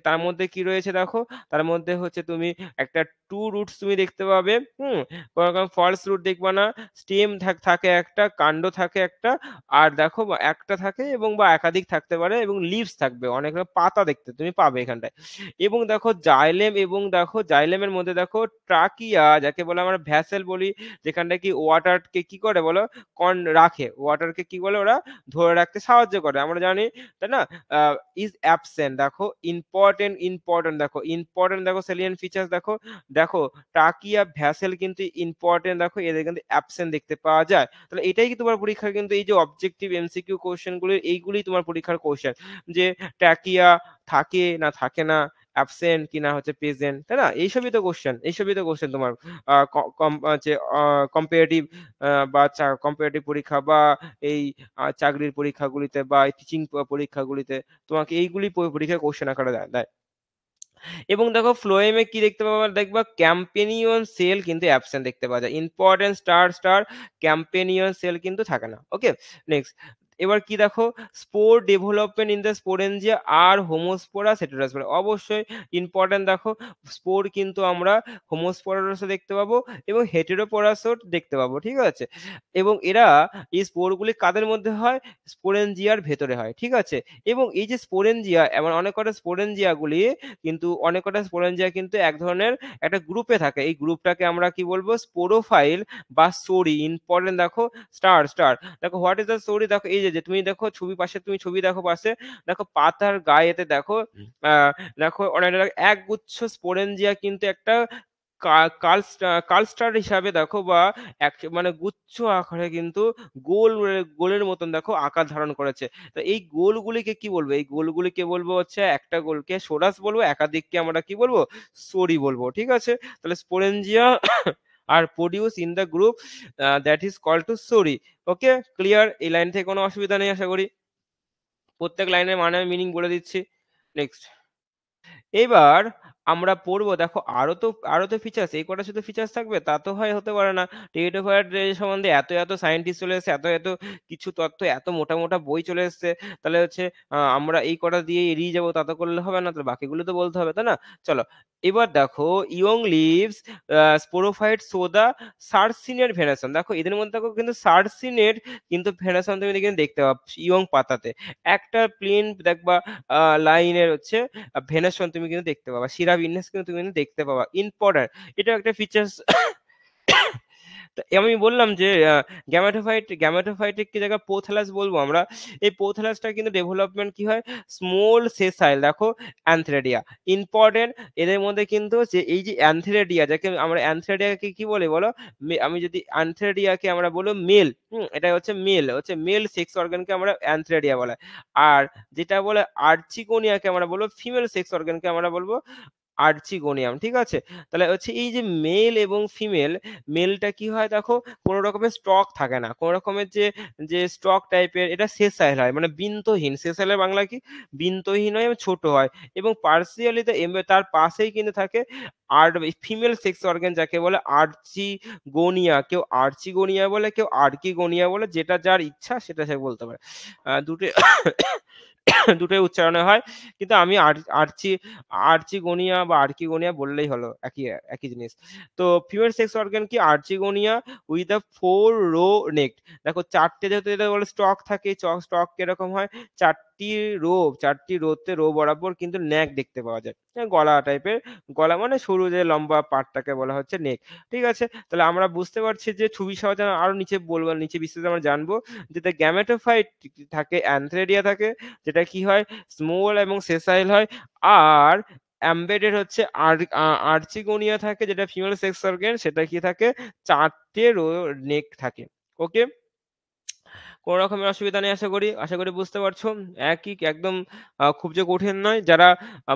তার মধ্যে কি রয়েছে দেখো, তার মধ্যে হচ্ছে তুমি একটা টু রুটস তুমি দেখতে পাবে, কোনো রকম ফলস রুট দেখবা না, স্টেম থাকে একটা, কাণ্ড থাকে একটা, আর দেখো একটা থাকে এবং বা একাধিক থাকতে পারে, এবং লিভস থাকবে, অনেক রকম পাতা দেখতে তুমি পাবে এখানটায়। এবং দেখো জাইলেম, এবং দেখো জাইলেমের মধ্যে দেখো ট্রাকিয়া যাকে বলে আমরা ভ্যাসেল বলি, যেখানটা কি ওয়াটারকে কি করে বলো, রাখে, ওয়াটারকে কি বলে ওরা ধরে রাখতে সাহায্য করে, আমরা জানি, তাই না? Is absent. দেখো ইম্পর্টেন্ট দেখো ইম্পর্টেন্ট, দেখো সেলিয়েন্ট ফিচার্স দেখো, দেখো টাকিয়া ভ্যাসেল কিন্তু ইম্পর্টেন্ট, দেখো এদের কিন্তু অ্যাবসেন্ট দেখতে পাওয়া যায়। তাহলে এটাই কি তোমার পরীক্ষার কিন্তু এই যে অবজেক্টিভ এমসিকিউ কোশ্চেন গুলি, এইগুলি তোমার পরীক্ষার কোশ্চেন, যে টাকিয়া থাকে না থাকে না, অ্যাবসেন্ট কি না হচ্ছে প্রেজেন্ট, তাই না? এইসবই তো কোশ্চেন তোমার কম্পারেটিভ বা কম্পারেটিভ পরীক্ষা বা এই চাকরির পরীক্ষাগুলিতে বা টিচিং পরীক্ষাগুলিতে তোমাকে এইগুলি পরীক্ষা কোশ্চেন আকারে দেয়। এবং দেখো ফ্লোয়েমে কি দেখতে পাবা, দেখবা ক্যাম্পেনিয়ন সেল কিন্তু অ্যাবসেন্ট দেখতে পাওয়া যায়, ইম্পর্টেন্ট স্টার ক্যাম্পেনিয়ন সেল কিন্তু থাকে না। ওকে, নেক্সট, এবার কি দেখো, স্পোর ডেভেলপমেন্ট ইন দ্য স্পোরেঞ্জিয়া আর হোমোস্পোরা হেটেরোস্পোরা, অবশ্যই ইম্পর্টেন্ট। দেখো স্পোর কিন্তু আমরা হোমোস্পোরাসও দেখতে পাবো এবং হেটেরোপোরাসও দেখতে পাবো, ঠিক আছে? এবং এরা এই স্পোরগুলি কাদের মধ্যে হয়, স্পোরেঞ্জিয়ার ভেতরে হয়, ঠিক আছে? এবং এই যে স্পোরেঞ্জিয়া, এমন অনেক কটা স্পোরেঞ্জিয়াগুলি কিন্তু, অনেক কটা স্পোরেঞ্জিয়া কিন্তু এক ধরনের একটা গ্রুপে থাকে, এই গ্রুপটাকে আমরা কি বলবো, স্পোরোফাইল বা সরি। ইম্পর্টেন্ট দেখো স্টার দেখো হোয়াট ইজ দ্য সরি, দেখো এই যে তুমি দেখো ছবি পাশে, তুমি ছবি দেখো পাশে, দেখো পাতার গায়েতে দেখো আহ দেখো অনেক একগুচ্ছ স্পোরেঞ্জিয়া কিন্তু একটা কালস্টার হিসাবে দেখো, বা এক মানে গুচ্ছ আকারে কিন্তু গোলের মতন দেখো আকার ধারণ করেছে। তো এই গোলগুলিকে কি বলবো, এই গোলগুলিকে বলবো হচ্ছে, একটা গোলকে সোরাস বলবো, একাধিককে আমরা কি বলবো, সরি বলবো, ঠিক আছে? তাহলে sporangia are produce in the group that is called to sori. Okay, clear? এই লাইন থেকে কোনো অসুবিধা নেই আশা করি, প্রত্যেক লাইনের মানে মিনিং বলে দিচ্ছি। নেক্সট, এবার আমরা পড়বো, দেখো আরো তো ফিচার্স, এই কটা শুধু ফিচার্স থাকবে তা তো হতে পারে না। টেরিডোফাইট সম্বন্ধে এত এত সায়েন্টিস্ট চলে এসেছে, এত এত কিছু তথ্য, এত মোটা মোটা বই চলে এসেছে, তাহলে হচ্ছে আমরা এই কটা দিয়ে এড়িয়ে যাবো তা তো করলে হবে না, তাহলে বাকিগুলো তো বলতে হবে, তাই না? চলো, এবার দেখো ইয়ং লিভস স্পোরোফাইট সোদা সার্সিনের ভেনাশন, দেখো এদের মধ্যে দেখো কিন্তু সার্সিনের কিন্তু ভেনাশন তুমি কিন্তু দেখতে পাবে ইয়ং পাতাতে, একটা প্লেন দেখবা লাইনের হচ্ছে ভেনাশন তুমি কিন্তু দেখতে পাবা, শিরা বিন্যাস কিন্তু তুমি কিন্তু দেখতে পাবা, ইম্পর্টেন্ট, এটা একটা ফিচার্স। আমি বললাম যে গ্যামেটোফাইট কি জায়গা পোথ্যালাস বলবো আমরা, এই পোথ্যালাসটা কিন্তু ডেভেলপমেন্ট কি হয়, স্মল সেসাইল, দেখো অ্যানথেরিডিয়া, ইম্পর্টেন্ট। এদের মধ্যে কিন্তু যে এই যে অ্যানথেরিডিয়া, যাকে আমরা অ্যানথেরিডিয়াকে কি বলে বলো, আমি যদি অ্যানথেরিডিয়াকে আমরা বলবো মেল, এটা হচ্ছে মেল সেক্স অর্গানকে আমরা অ্যানথেরিডিয়া বলে, আর যেটা বলে আর্চিগোনিয়াকে আমরা বলবো ফিমেল সেক্স অর্গানকে আমরা বলবো আর্চিগোনিয়াম, ঠিক আছে? তাহলে হচ্ছে এই যে মেল এবং ফিমেল, মেলটা কি হয় দেখো, কোনো রকমের স্টক থাকে না, কোনো রকমের যে যে স্টক টাইপের, এটা সেসাইল হয়, মানে বিন্তহীন, সেসাইলের বাংলা কি, বিন্তহীন হয় এবং ছোট হয়, এবং পার্সিয়ালি তার পাশেই কিন্তু থাকে আর ফিমেল সেক্স অর্গান যাকে বলে আর্চিগোনিয়া, কেউ আর্চিগোনিয়া বলে, কেউ আর্কিগোনিয়া বলে, যেটা যার ইচ্ছা সেটা সে বলতে পারে, দুটো দুটোই উচ্চারণে হয়, কিন্তু আমি আর্চিগোনিয়া বা আর্কিগোনিয়া বললেই হলো, একই একই জিনিস। তো ফিমেল সেক্স অর্গান কি আর্চিগোনিয়া উইথ আ 4 রো নেক, দেখো চারটে, যেহেতু এটা বলে স্টক থাকে, স্টক কিরকম হয়, চারটি চারটি রোতে রো বরাবর কিন্তু নেক দেখতে পাওয়া যায়, গলা টাইপের, গলা মানে সরু যে লম্বা পার্টটাকে বলা হচ্ছে নেক, ঠিক আছে? তাহলে আমরা বুঝতে পারছি যে ছবি সহজে আরো নিচে বলবো, নিচে বিস্তারিত আমরা জানবো, যেটা গ্যামেটোফাইট থাকে, অ্যানথেরিডিয়া থাকে, যেটা কি হয়, স্মল এবং সেসাইল হয়, আর এমবেডেড হচ্ছে আর্চিগোনিয়া থাকে, যেটা ফিমেল সেক্স অর্গান, সেটা কি থাকে, চারটে নেক থাকে। ওকে, কোনো রকমের অসুবিধা নেই আশা করি। আশা করি বুঝতে পারছো। একই একদম খুব যে কঠিন নয়। যারা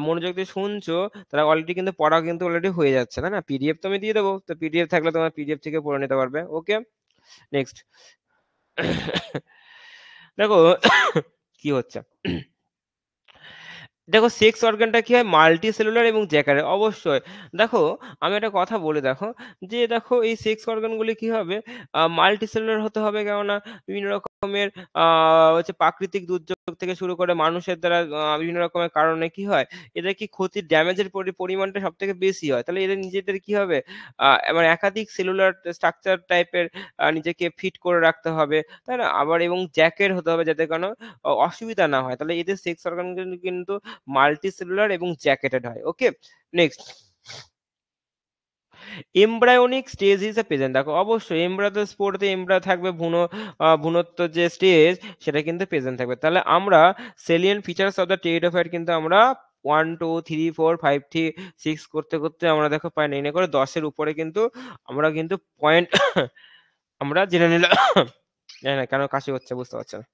মনোযোগ দিয়ে শুনছো তারা অলরেডি কিন্তু পড়া কিন্তু অলরেডি হয়ে যাচ্ছে, তাই না? পিডিএফ তো আমি দিয়ে দেবো। তো পিডিএফ থাকলে তোমার পিডিএফ থেকে পড়ে নিতে পারবে। ওকে? নেক্সট। দেখো কি হচ্ছে? দেখো সেক্স অর্গানটা কি হয় মাল্টি সেলুলার এবং জ্যাকারে অবশ্যই। দেখো আমি একটা কথা বলি দেখো, যে দেখো এই সেক্স অর্গানগুলি কি হবে মাল্টি সেলুলার হতে হবে, কেননা বিভিন্ন রকমের হচ্ছে প্রাকৃতিক দুর্যোগ থেকে শুরু করে মানুষের দ্বারা বিভিন্ন রকমের কারণে কি হয় এদের কি ক্ষতির ড্যামেজের পরিমাণটা সবথেকে বেশি হয়। তাহলে এদের নিজেদের কি হবে মানে একাধিক সেলুলার স্ট্রাকচার টাইপের নিজেকে ফিট করে রাখতে হবে, তাই না? আবার এবং জ্যাকের হতে হবে যাতে কোনো অসুবিধা না হয়। তাহলে এদের সেক্স অর্গান কিন্তু মাল্টিসেলুলার এবং জ্যাকেটেড হয়। Okay? Next. Embryonic stage is a present. দেখো অবশ্যই এমব্রায়ো স্পোরতে এমব্রায়ো থাকবে, ভ্রূণত্ব যে স্টেজ সেটা কিন্তু প্রেজেন্ট থাকবে। তাহলে আমরা সেলিয়েন্ট ফিচারস অফ দ্য টেরিডোফাইট কিন্তু আমরা 1, 2, 3, 4, 5, 3, 6 করতে, করতে আমরা দেখো প্রায় 9 এ করে 10 এর উপরে কিন্তু আমরা কিন্তু পয়েন্ট আমরা জেনে নিলাম। জানি না কেন কাশি হচ্ছে বুঝতে পারছি না।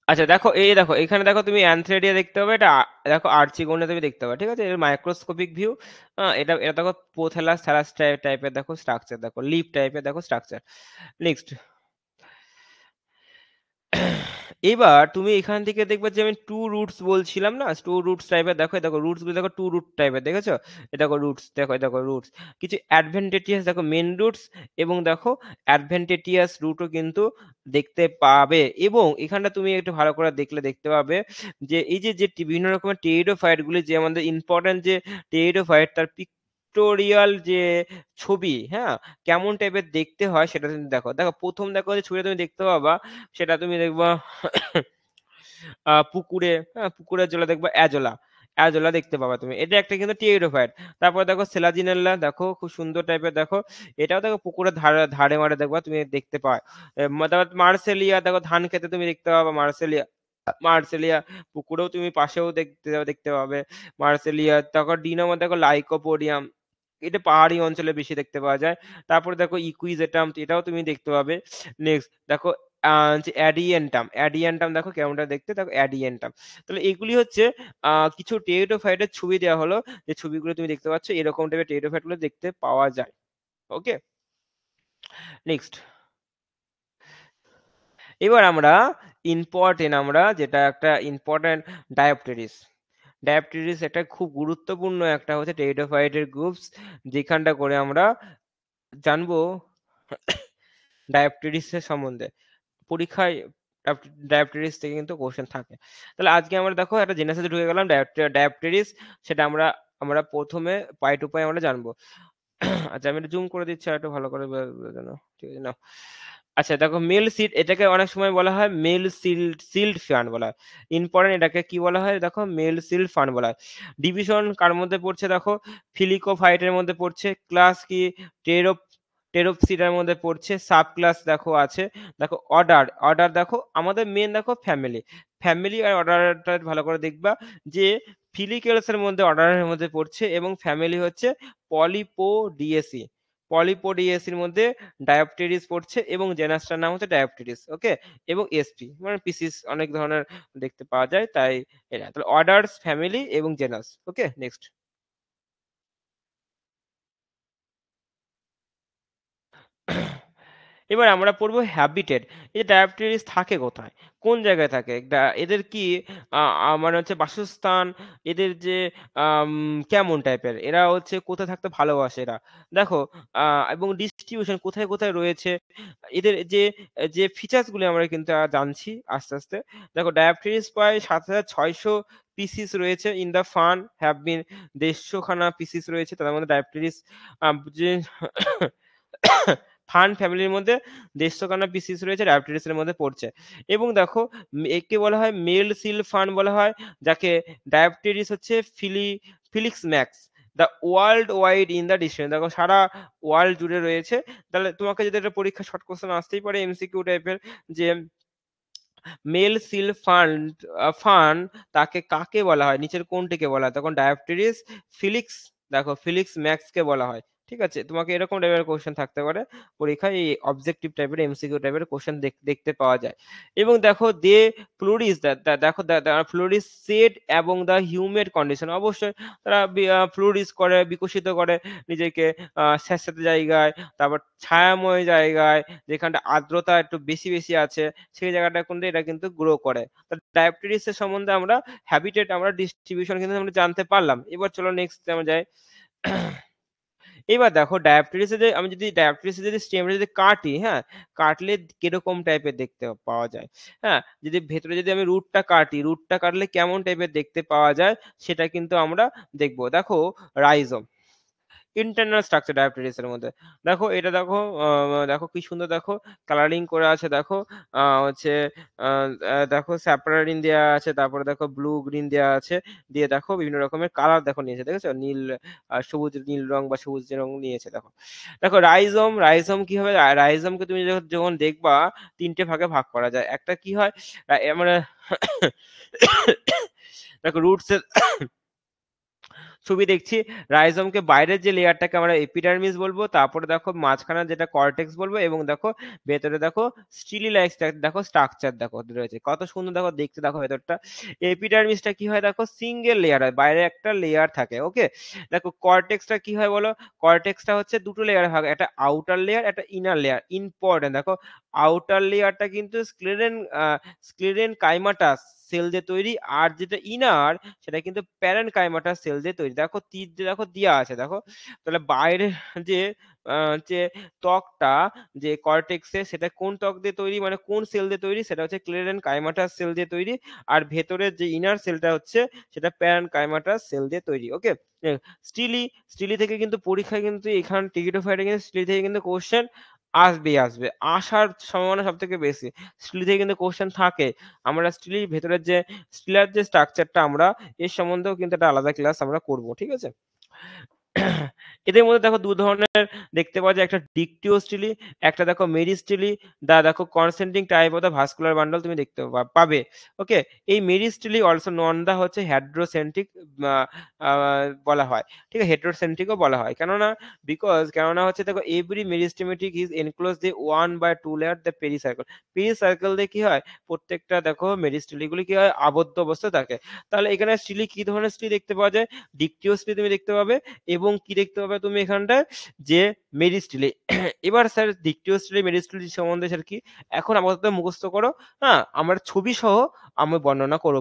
আচ্ছা দেখো, এই দেখো এখানে দেখো তুমি অ্যানথ্রেডিয়া দেখতে পাবে, এটা দেখো আর্চিগোনিয়া তুমি দেখতে পাবে, ঠিক আছে? এর মাইক্রোস্কোপিক ভিউ। এটা এটা দেখো পোথেলাস থ্যালাস টাইপের দেখো স্ট্রাকচার, দেখো লিফ টাইপের দেখো স্ট্রাকচার। নেক্সট। এবার তুমি এখান থেকে দেখবে যে আমি টু রুটস বলছিলাম না, টু রুটস টাইপের দেখো, এই দেখো রুটস গুলো দেখো টু রুট টাইপের দেখেছো? এই দেখো রুটস, দেখো এই দেখো রুটস, কিছু অ্যাডভেন্টেটিয়াস দেখো মেন রুটস এবং দেখো অ্যাডভেন্টেটিয়াস রুটও কিন্তু দেখতে পাবে। এবং এখানটা তুমি একটু ভালো করে দেখলে দেখতে পাবে যে এই যে যে বিভিন্ন রকমের টেরিডোফাইট গুলি, যে আমাদের ইম্পর্টেন্ট যে টেরিডোফাইট তার পিক্টোরিয়াল যে ছবি, হ্যাঁ, কেমন টাইপের দেখতে হয় সেটা তুমি দেখো। দেখো প্রথম দেখো যে ছবিটা তুমি দেখতে পাবা সেটা তুমি দেখবা পুকুরে, হ্যাঁ? পুকুরের জলে দেখবা অ্যাজোলা, অ্যাজোলা দেখতে পাবা তুমি। এটা একটা কিন্তু টেরিডোফাইট। তারপরে দেখো সেলাজিনেল্লা দেখো খুব সুন্দর টাইপের দেখো। এটাও দেখো পুকুরের ধারে ধারে মারে দেখবা তুমি দেখতে পাও। তারপর মার্সেলিয়া দেখো ধান খেতে তুমি দেখতে পাবা মার্সেলিয়া। মার্সেলিয়া পুকুরেও তুমি পাশেও দেখতে দেখতে পাবে মার্সেলিয়া। তারপর ডিনামো দেখো লাইকোপোডিয়াম। এটা পাহাড়ি অঞ্চলে বেশি দেখতে পাওয়া যায়। তারপরে দেখো ইকুইজেটাম এটাও তুমি দেখতে পাবে। নেক্সট দেখো যে অ্যাডিয়েন্টাম, অ্যাডিয়েন্টাম দেখো কেমনটা দেখতে, দেখো অ্যাডিয়েন্টাম। তাহলে এগুলি হচ্ছে কিছু টেরিডোফাইটের ছবি দেওয়া হলো, যে ছবিগুলো তুমি দেখতে পাচ্ছ এরকম টাইপের টেরিডোফাইট গুলো দেখতে পাওয়া যায়। ওকে? নেক্সট। এবার আমরা আমরা যেটা একটা ইম্পোর্টেন্ট ডায়োপটেরিস। ডায়োপটেরিস একটা খুব গুরুত্বপূর্ণ একটা হচ্ছে টেরিডোফাইটের গ্রুপস, যেখানটা করে আমরা জানবো ডায়াবেটিসের সম্বন্ধে। পরীক্ষায় ডায়াবেটিস থেকে কিন্তু কোশ্চেন থাকে। তাহলে আজকে আমরা দেখো একটা জেনেসিসে ঢুকে গেলাম ডায়াবেটিস, সেটা আমরা আমরা ১ম এ পাই টু পাই আমরা জানবো। আচ্ছা আমি একটু জুম করে দিচ্ছি আরেকটু ভালো করে বোঝার জন্য। ঠিক আছে নাও। আচ্ছা দেখো মেল সিড এটাকে অনেক সময় বলা হয় মেল সিল্ড ফান্ড বলা হয়। ইম্পোর্টেন্ট এটাকে কি বলা হয় দেখো মেল সিল্ড ফান্ড বলা হয়। ডিভিশন কার মধ্যে পড়ছে দেখো ফিলিকোফাইটের মধ্যে পড়ছে। ক্লাস কি টেরোপসিডার মধ্যে পড়ছে। সাব ক্লাস দেখো আছে। দেখো অর্ডার দেখো আমাদের মেইন দেখো ফ্যামিলি। ফ্যামিলি আর অর্ডারটা ভালো করে দেখবা যে ফিলিকেলস এর মধ্যে অর্ডারের মধ্যে পড়ছে এবং ফ্যামিলি হচ্ছে পলিপোডিয়েসি। পলিপোডিয়েসির মধ্যে ডায়োপটেরিস পড়ছে এবং জেনাসটার নাম হচ্ছে ডায়োপটেরিস। ওকে? এবং এসপি মানে পিসিস অনেক ধরনের দেখতে পাওয়া যায়, তাই এরা। তাহলে অর্ডারস, ফ্যামিলি এবং জেনাস। ওকে? নেক্সট। এবার আমরা পড়বো হ্যাবিটেট। এই যে ডায়োপটেরিস থাকে কোথায়? কোন জায়গায় থাকে? এদের কি আ আ মানে হচ্ছে বাসস্থান, এদের যে আম কেমন টাইপের? এরা হচ্ছে কোথায় থাকতে ভালোবাসে এরা? দেখো আ এবং ডিস্ট্রিবিউশন কোথায়, কোথায় রয়েছে? এদের যে যে ফিচারস গুলি আমরা কিন্তু জানছি আস্তে, আস্তে। দেখো ডায়োপটেরিস প্রায় ৭৬০০ পিসিস রয়েছে in the fun have been ১৫০ খানা পিসিস রয়েছে। তাদের মধ্যে ডায়োপটেরিস যে ফান ফ্যামিলির মধ্যে ১৫০ খানা পিসিস রয়েছে ডায়াবেটিস এর মধ্যে পড়ছে। এবং দেখো একে বলা হয় মেল সিল ফান বলা হয়, যাকে ডায়াবেটিস হচ্ছে filix mas. The world wide in the decision দেখো সারা ওয়ার্ল্ড জুড়ে রয়েছে। তাহলে তোমাকে যদি একটা পরীক্ষা শর্ট কোয়েশ্চেন আসতেই পারে এমসিকিউ টাইপের, যে মেল সিল ফান তাকে কাকে বলা হয়? নিচের কোনটিকে বলা হয়? তখন ডায়োপটেরিস ফিলিক্স, দেখো ফিলিক্স ম্যাক্সকে বলা হয়। ঠিক আছে? তোমাকে এরকম টাইপের কোয়েশ্চেন থাকতে পারে পরীক্ষায়, এই অবজেক্টিভ টাইপের এমসিকিউ টাইপের কোয়েশ্চেন দেখতে পাওয়া যায়। এবং দেখো দে ফ্লুরিশ দেখো ফ্লুরিশ সেড এবং দ্য হিউমেড কন্ডিশন, অবশ্যই তারা ফ্লুরিশ করে, বিকশিত করে নিজেকে স্যাঁতস্যাঁতে জায়গায়, তারপর ছায়াময় জায়গায়, যেখানটা আর্দ্রতা একটু বেশি বেশি আছে, সেই জায়গাটা কিন্তু এটা কিন্তু গ্রো করে। তো ডায়োপটেরিসের সম্বন্ধে আমরা হ্যাবিটেট, আমরা ডিস্ট্রিবিউশন কিন্তু আমরা জানতে পারলাম। এবার চলো নেক্সট আমরা যাই। এবার দেখো ডায়াবেটিসে যে আমি যদি ডায়াবেটিসে যদি স্টেমটা যদি কাটি, হ্যাঁ, কাটলে কিরকম টাইপের দেখতে পাওয়া যায়, হ্যাঁ, যদি ভেতরে যদি আমি রুটটা কাটি, রুটটা কাটলে কেমন টাইপের দেখতে পাওয়া যায় সেটা কিন্তু আমরা দেখবো। দেখো রাইজোম, ইন্টারনাল স্ট্রাকচার ডায়াবেটিস এর মধ্যে। দেখো এটা দেখো, দেখো কি সুন্দর দেখো কালারিং করে আছে দেখো, হচ্ছে আ আ দেখো স্যাপারারিন দেয়া আছে, তারপরে দেখো ব্লু গ্রিন দেয়া আছে। দিয়ে দেখো বিভিন্ন রকমের কালার দেখো নিয়েছে। দেখেছো? নীল, সবুজ নীল রং বা সবুজ রং নিয়েছে দেখো। দেখো রাইজোম কি হবে? রাইজোমকে তুমি যখন দেখবা ৩ টে ভাগে ভাগ করা যায়। একটা কি হয়? আমরা দেখো রুটস এর ছবি দেখছি, রাইজোমকে বাইরের যে লেয়ারটাকে আমরা এপিডার্মিস বলবো, তারপরে দেখো মাঝখানে যেটা কর্টেক্স বলবো, এবং দেখো ভেতরে দেখো স্টিলি লাইক দেখো স্ট্রাকচার দেখো রয়েছে, কত সুন্দর দেখো দেখতে, দেখো ভেতরটা। এপিডার্মিসটা কি হয়? দেখো সিঙ্গেল লেয়ার হয়, বাইরে একটা লেয়ার থাকে, ওকে। দেখো কর্টেক্সটা কি হয় বলো? কর্টেক্সটা হচ্ছে দুটো লেয়ার ভাগ, একটা আউটার লেয়ার, একটা ইনার লেয়ার। ইম্পর্টেন্ট দেখো, আউটার লেয়ারটা কিন্তু স্ক্লেরেন কাইমাটাস সেল দিয়ে তৈরি, আর যেটা ইনার সেটা কিন্তু প্যারেনকাইমাটাস সেল দিয়ে তৈরি। দেখো তীর দিয়ে দেখো দেয়া আছে দেখো। তাহলে বাইরের যে যে ত্বকটা, যে কর্টেক্সের, সেটা কোন ত্বক দিয়ে তৈরি, মানে কোন সেল দিয়ে তৈরি? সেটা হচ্ছে ক্লেরেনকাইমাটাস সেল দিয়ে তৈরি। আর ভেতরের যে ইনার সেলটা হচ্ছে সেটা প্যারেনকাইমাটাস সেল দিয়ে তৈরি। ওকে? এ স্টিলি, স্টিলি থেকে কিন্তু পরীক্ষায় কিন্তু এখান টিকিটোফাইটে কিন্তু স্টিলি থেকে কিন্তু কোয়েশ্চেন আসবে। আসার সম্ভাবনা সবথেকে বেশি। স্টিলি থেকে কিন্তু কোয়েশ্চেন থাকে। আমরা স্টিলির ভেতরের যে স্টিলার যে স্ট্রাকচারটা, আমরা এর সম্বন্ধেও কিন্তু একটা আলাদা ক্লাস আমরা করব। ঠিক আছে? এদের মধ্যে দেখো ২ ধরনের দেখতে পাওয়া যায়। একটা ডিকটিওস্টিলি, একটা দেখো মেরিস্টিলি। দেখো concentric type of the vascular bundle তুমি দেখতে পাবে। ওকে? এই মেরিস্টিলি অলসো নন দা হচ্ছে হেটেরোসেন্ট্রিক, আ আ বলা হয়। ঠিক আছে? হেটেরোসেন্ট্রিক ও বলা হয়। কেননা হচ্ছে দেখো every meristematic is enclosed the 1/2 layer the pericycle. Pericycle দিয়ে কি হয়? প্রত্যেকটা দেখো মেরিস্টিলি গুলি কি হয়? আবদ্ধ অবস্থায় থাকে। তাহলে এখানে স্টিলি কি ধরনের স্টিলি দেখতে পাওয়া যায়? ডিকটিওস্টিলি তুমি দেখতে পাবে, এবং কি দেখতে পাবে তুমি এখানটায়? যে মেরিস্টিলি। এবার স্যার ডিকটিওস্টিলি, মেরিস্টিলি সম্বন্ধে স্যার কি? এখন আপাতত মুখস্থ করো। হ্যাঁ? আমার ছবি সহ আমি বর্ণনা করব।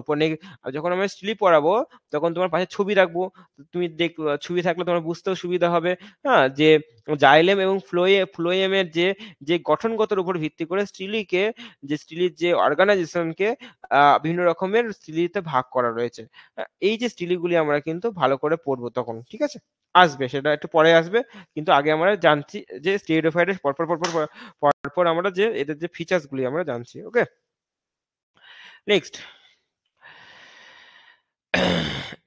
যখন আমরা স্টিলি পড়াবো তখন তোমার পাশে ছবি রাখবো। তুমি ছবি থাকলে তোমার বুঝতেও সুবিধা হবে। হ্যাঁ? যে জাইলেম এবং ফ্লোয়েমের যে গঠনগতের উপর ভিত্তি করে স্টিলির যে অর্গানাইজেশনকে বিভিন্ন রকমের স্টিলিতে ভাগ করা রয়েছে। এই যে স্টিলিগুলি আমরা কিন্তু ভালো করে পড়বো তখন। ঠিক আছে? আসবে, সেটা একটু পরে আসবে। কিন্তু আগে আমরা জানছি যে স্টেরিওফাইটের পরপর আমরা যে এদের যে ফিচারস গুলি আমরা জানছি। ওকে? নেক্সট।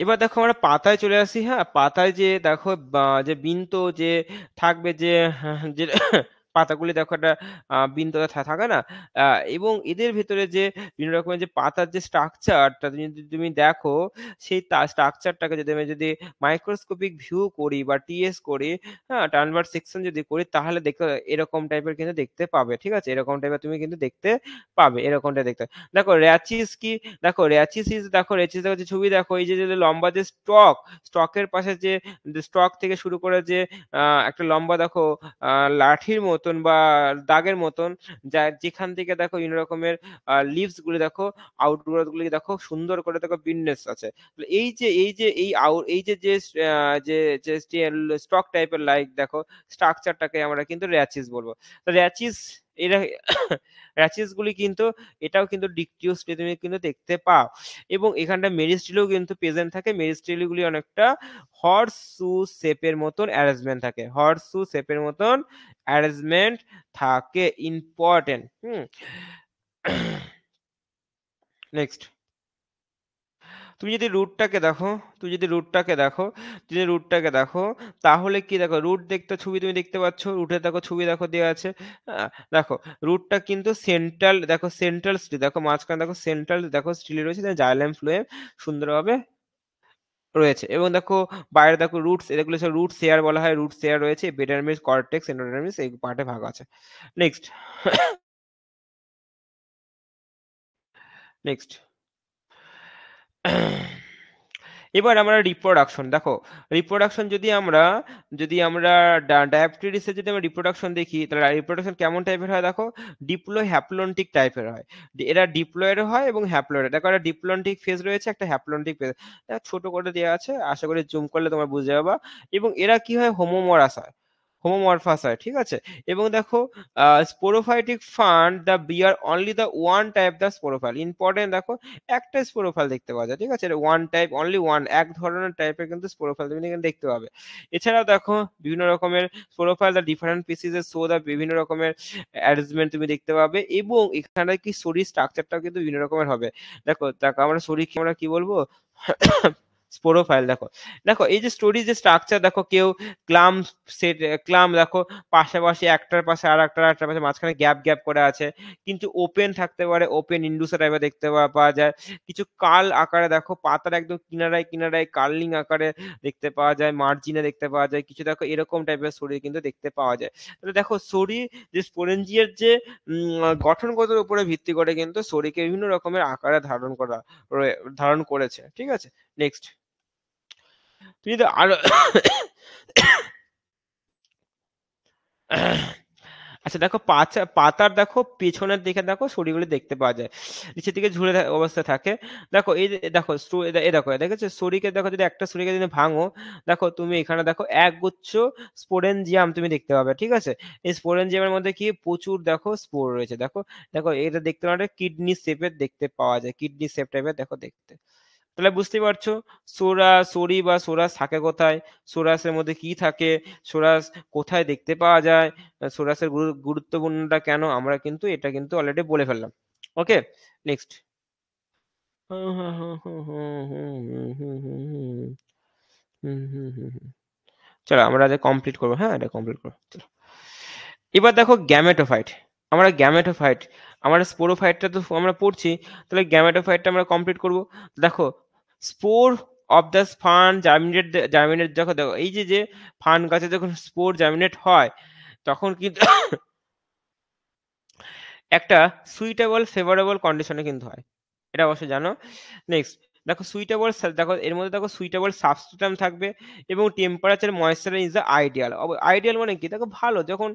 এবার দেখো আমরা পাতায় চলে আসি, হ্যাঁ? পাতায় যে দেখো যে বৃন্ত যে থাকবে, যে যে পাতাগুলি দেখো একটা বৃন্ততা থাকে না? আ এবং এদের ভেতরে যে বিভিন্ন রকমের যে পাতার যে স্ট্রাকচারটা যদি তুমি দেখো, সেই স্ট্রাকচারটাকে যদি মাইক্রোস্কোপিক ভিউ করি বা টিএস করি, হ্যাঁ? ট্রান্সভার্স সেকশন যদি করি, তাহলে দেখতে এরকম টাইপের কিন্তু দেখতে পাবে। ঠিক আছে? এরকম টাইপের তুমি কিন্তু দেখতে পাবে। এরকমটা দেখতে। দেখো র‍্যাচিস কি? দেখো র‍্যাচিস এর যে ছবি দেখো, এই যে লম্বা যে স্টকের পাশে যে স্টক থেকে শুরু করে যে আ একটা লম্বা দেখো লাঠির মতন বা দাগের মতন, যেখান থেকে দেখো বিভিন্ন রকমের লিভস গুলি দেখো, আউটগ্রোথ গুলি দেখো সুন্দর করে দেখো বিন্যাস আছে। তো এই আ যে যে স্টক টাইপের লাইক দেখো স্ট্রাকচারটাকে আমরা কিন্তু র‍্যাচিস বলব। তো এরা র‍্যাচিস গুলি কিন্তু এটাও কিন্তু ডিকটিওস তুমি কিন্তু দেখতে পাও, এবং এখানটা মেরিস্টিলও কিন্তু প্রেজেন্ট থাকে। মেরিস্টিল গুলি অনেকটা হর্সশু শেপের মতন অ্যারেঞ্জমেন্ট থাকে। হর্সশু শেপের মতন অ্যারেঞ্জমেন্ট থাকে। ইম্পোর্টেন্ট। হুম? নেক্সট। তুমি যদি রুটটাকে দেখো, তুমি যদি রুটটাকে দেখো, তুমি যদি রুটটাকে দেখো, তাহলে কি দেখো, রুট দেখতে ছবি তুমি দেখতে পাচ্ছ, রুটে দেখো ছবি দেখো দেওয়া আছে। দেখো রুটটা কিন্তু সেন্ট্রাল, দেখো সেন্ট্রাল স্টিল, দেখো মাঝখানে দেখো সেন্ট্রাল, দেখো স্টিল রয়েছে, জাইলেম ফ্লোয়েম সুন্দরভাবে রয়েছে। এবং দেখো বাইরে দেখো রুটস, এগুলো সব রুট শেয়ার বলা হয়, রুট শেয়ার রয়েছে, এপিডার্মিস, কর্টেক্স, এন্ডোডার্মিস এই পার্টে ভাগ আছে। নেক্সট। নেক্সট। এবার আমরা রিপ্রোডাকশন দেখো, রিপ্রোডাকশন যদি আমরা ডায়াবেটিসের যদি আমরা রিপ্রোডাকশন দেখি, তাহলে রিপ্রোডাকশন কেমন টাইপের হয় দেখো, ডিপ্লয় হ্যাপ্লন্টিক টাইপের হয়। এরা ডিপ্লয়েড হয় এবং হ্যাপ্লয়েড, দেখো একটা ডিপ্লন্টিক ফেজ রয়েছে, একটা হ্যাপ্লন্টিক ফেজ, ছোট করে দেওয়া আছে, আশা করি জুম করলে তোমরা বুঝে যাবা। এবং এরা কি হয়, হোমোমরাস হয়, হোমোমরফাস হয়, ঠিক আছে। এবং দেখো sporophytic frond the bear only the one type the sporophyll, important দেখো একটা স্পোরোফাইল দেখতে পাওয়া যায়, ঠিক আছে, ওয়ান টাইপ, অনলি ওয়ান, এক ধরনের টাইপের কিন্তু স্পোরোফাইল তুমি এখানে দেখতে পাবে। এছাড়াও দেখো বিভিন্ন রকমের স্পোরোফাইল, দ্য ডিফারেন্ট পিসিসের শো দ্য বিভিন্ন রকমের অ্যারেঞ্জমেন্ট তুমি দেখতে পাবে। এবং এখানে কি শরীর স্ট্রাকচারটাও কিন্তু বিভিন্ন রকমের হবে। দেখো দেখো আমরা শরীর আমরা কি বলবো, স্পোরোফাইল দেখো, দেখো এই যে স্টোরি যে স্ট্রাকচার দেখো, কেউ ক্লাম সেট, ক্লাম দেখো পাশাপাশি একটার পাশে আর একটা, একটার পাশে মাঝখানে গ্যাপ গ্যাপ করে আছে, কিন্তু ওপেন থাকতে পারে, ওপেন ইন্ডুসার টাইপের দেখতে পাওয়া যায়। কিছু কার্ল আকারে দেখো, পাতার একদম কিনারায় কিনারায় কার্লিং আকারে দেখতে পাওয়া যায়, মার্জিনে দেখতে পাওয়া যায় কিছু, দেখো এরকম টাইপের শরীর কিন্তু দেখতে পাওয়া যায়। তাহলে দেখো শরীর যে স্পোরেঞ্জিয়ার যে গঠনগতের উপরে ভিত্তি করে কিন্তু শরীরকে বিভিন্ন রকমের আকারে ধারণ করেছে, ঠিক আছে। নেক্সট। তুমি যদি আরো আচ্ছা দেখো পাতার দেখো পেছনের দিকে দেখো ছড়িগুলো দেখতে পাওয়া যায়, নিচের দিকে ঝুলে অবস্থা থাকে। দেখো এই যে দেখো এ দেখো দেখেছো ছড়িকে, দেখো যদি একটা ছড়িকে যদি ভাঙো, দেখো তুমি এখানে দেখো একগুচ্ছ স্পোরেনজিয়াম তুমি দেখতে পাবে, ঠিক আছে। এই স্পোরেনজিয়ামের মধ্যে কি প্রচুর দেখো স্পোর রয়েছে, দেখো দেখো এটা দেখতে পাবে কিডনি শেপের দেখতে পাওয়া যায়, কিডনি শেপ টাইপের দেখো দেখতে। তাহলে বুঝতেই পারছো বা সোরাস থাকে কোথায়, সোরাসের মধ্যে কি থাকে, সোরাস কোথায় দেখতে পাওয়া যায়, সোরাসের গুরুত্বপূর্ণটা কেন, আমরা কিন্তু এটা কিন্তু অলরেডি বলে ফেললাম। ওকে। নেক্সট। চলো আমরা আজ কমপ্লিট করবো, হ্যাঁ এটা কমপ্লিট করবো চলো। এবার দেখো গ্যামেটোফাইট, আমরা গ্যামেটোফাইট, আমরা স্পোরোফাইটটা তো আমরা পড়ছি, তাহলে গ্যামেটোফাইটটা আমরা কমপ্লিট করব। দেখো spore of the fun germinate দেখো, দেখো এই যে যে ফান গাছে যখন স্পোর জার্মিনেট হয়, তখন কিন্তু একটা সুইটেবল ফেভারেবল কন্ডিশনে কিন্তু হয়, এটা অবশ্যই জানো। নেক্সট। দেখো সুইটেবল, দেখো এর মধ্যে দেখো সুইটেবল সাবস্ট্রেটাম থাকবে, এবং temperature moisture is the ideal. Ideal মানে কি দেখো, ভালো যখন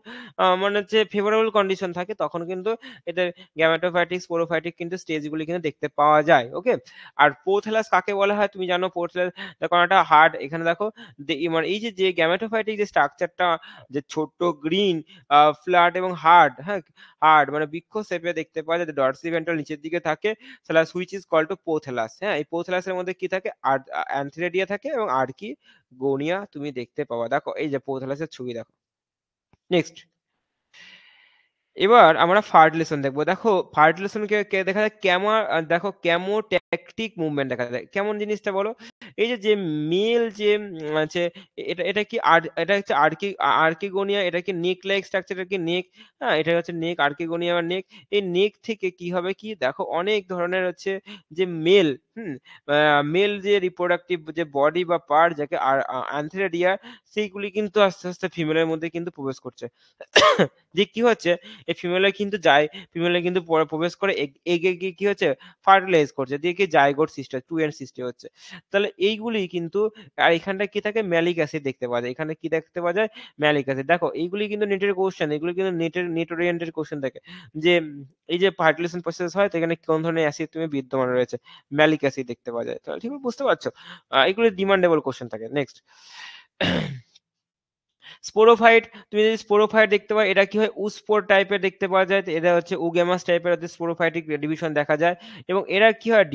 মানে হচ্ছে ফেভারেবল কন্ডিশন থাকে, তখন কিন্তু এদের গ্যামেটোফাইটিক স্পোরোফাইটিক কিন্তু স্টেজগুলি কিন্তু দেখতে পাওয়া যায়। ওকে। আর পোথ্যালাস কাকে বলা হয় তুমি জানো, পোথ্যালাস দেখো একটা হার্ড, এখানে দেখো মানে এই যে যে গ্যামেটোফাইটিক যে স্ট্রাকচারটা, যে ছোট্ট গ্রিন ফ্ল্যাট এবং হার্ড, হ্যাঁ হার্ড মানে বৃক্ষ শেপে দেখতে পাওয়া যায়, ডর্সি ভেন্ট্রাল নিচের দিকে থাকে, thallus which is called to prothallus. হ্যাঁ এই পোথ্যালাসের মধ্যে কি থাকে, অ্যান্থেরেডিয়া থাকে এবং আর কি গোনিয়া তুমি দেখতে পাবা, দেখো এই যে পোথ্যালাসের ছবি দেখো। নেক্সট। এবার আমরা ফার্টিলেশন দেখবো, দেখো ফার্টিলেশন কে দেখা যায় কেমন, দেখো কেমোট্যাকটিক মুভমেন্ট দেখা যায়, কেমন জিনিসটা বলো, এই যে যে মেল যে আছে, এটা এটা কি এটা হচ্ছে আর্কিগোনিয়া, এটা কি নেক লাইক স্ট্রাকচার, এটা কি নেক, হ্যাঁ এটা হচ্ছে নেক, আর্কিগোনিয়া বা নেক। এই নেক থেকে কি হবে কি দেখো, অনেক ধরনের হচ্ছে যে মেল, মেল যে রিপ্রোডাক্টিভ যে বডি বা পার্ট যাকে অ্যান্থেরেডিয়া, সেইগুলি কিন্তু আস্তে আস্তে ফিমেলের মধ্যে কিন্তু প্রবেশ করছে। যে কি হচ্ছে, এই ফিমেলে কিন্তু যায়, ফিমেলে কিন্তু প্রবেশ করে এগে গিয়ে কি হচ্ছে, ফার্টিলাইজ করছে, দিয়ে কি জাইগোট সৃষ্টি হয়, টু এন্ড সৃষ্টি হচ্ছে। তাহলে এইগুলি কিন্তু, আর এখানটা কি থাকে, ম্যালিক অ্যাসিড দেখতে পাওয়া যায়, এখানে কি দেখতে পাওয়া যায়, ম্যালিক অ্যাসিড। দেখো এইগুলি কিন্তু নেটের কোশ্চেন, এগুলি কিন্তু নেট ওরিয়েন্টেড কোশ্চেন থাকে, যে এই যে ফার্টিলাইজেশন প্রসেস হয়, তো এখানে কোন ধরনের অ্যাসিড তুমি বিদ্যমান রয়েছে, ম্যালিক অ্যাসিড দেখতে পাওয়া যায়। তাহলে ঠিক বুঝতে পারছো, এগুলি ডিমান্ডেবল কোশ্চেন থাকে। নেক্সট। স্পোরোফাইট, তুমি যদি স্পোরোফাইট দেখতে পাও, এটা কি হয়, উস্পোর টাইপের দেখতে পাওয়া যায়, তো এরা হচ্ছে উগেমাস টাইপের স্পোরোফাইটিক ডিভিশন দেখা যায়। এবং এরা কি হয়,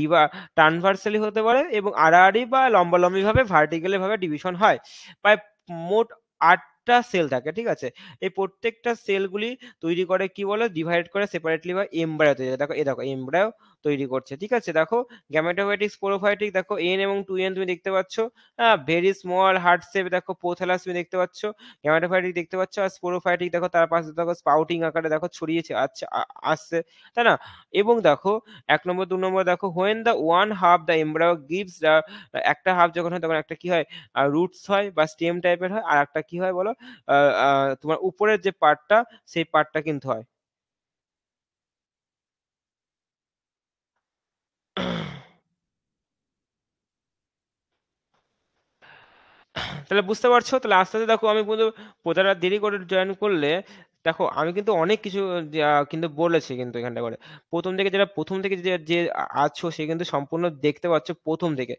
ট্রান্সভার্সালি হতে পারে, এবং আড়াআড়ি বা লম্বালম্বি ভাবে ভার্টিক্যালি ভাবে ডিভিশন হয়। প্রায় মোট 8টা সেল থাকে, ঠিক আছে। এই প্রত্যেকটা সেলগুলি তৈরি করে কি বলে, ডিভাইড করে সেপারেটলি বা এমব্রায়ো তৈরি হয়। দেখো এ দেখো এমব্রায়ো তৈরি করছে। ঠিক আছে? দেখো গ্যামেটোফাইটিক, স্পোরোফাইটিক দেখো N এবং 2N তুমি দেখতে পাচ্ছ। হ্যাঁ? ভেরি স্মল হার্ট শেপ দেখো প্রোথালাস তুমি দেখতে পাচ্ছ। গ্যামেটোফাইটিক দেখতে পাচ্ছ। আর স্পোরোফাইটিক দেখো তার পাশে দেখো স্পাউটিং আকারে দেখো ছড়িয়েছে আচ্ছা আসছে। তাই না? এবং দেখো ১ নম্বর ২ নম্বর দেখো when the one half the embryo gives the একটা হাফ যখন হয় তখন একটা কি হয় রুটস হয় বা স্টেম টাইপের হয়। আরেকটা কি হয় বলো? আ আ তোমার উপরের যে পার্টটা সেই পার্টটা কিন্তু হয়। তাহলে বুঝতে পারছো? তাহলে আস্তে, আস্তে দেখো আমি কিন্তু প্রতারণা দেরি করে জয়েন করলে দেখো আমি কিন্তু অনেক কিছু কিন্তু বলেছি কিন্তু এখানটা করে। ১ম থেকে যে আছো সে কিন্তু সম্পূর্ণ দেখতে পাচ্ছ ১ম থেকে।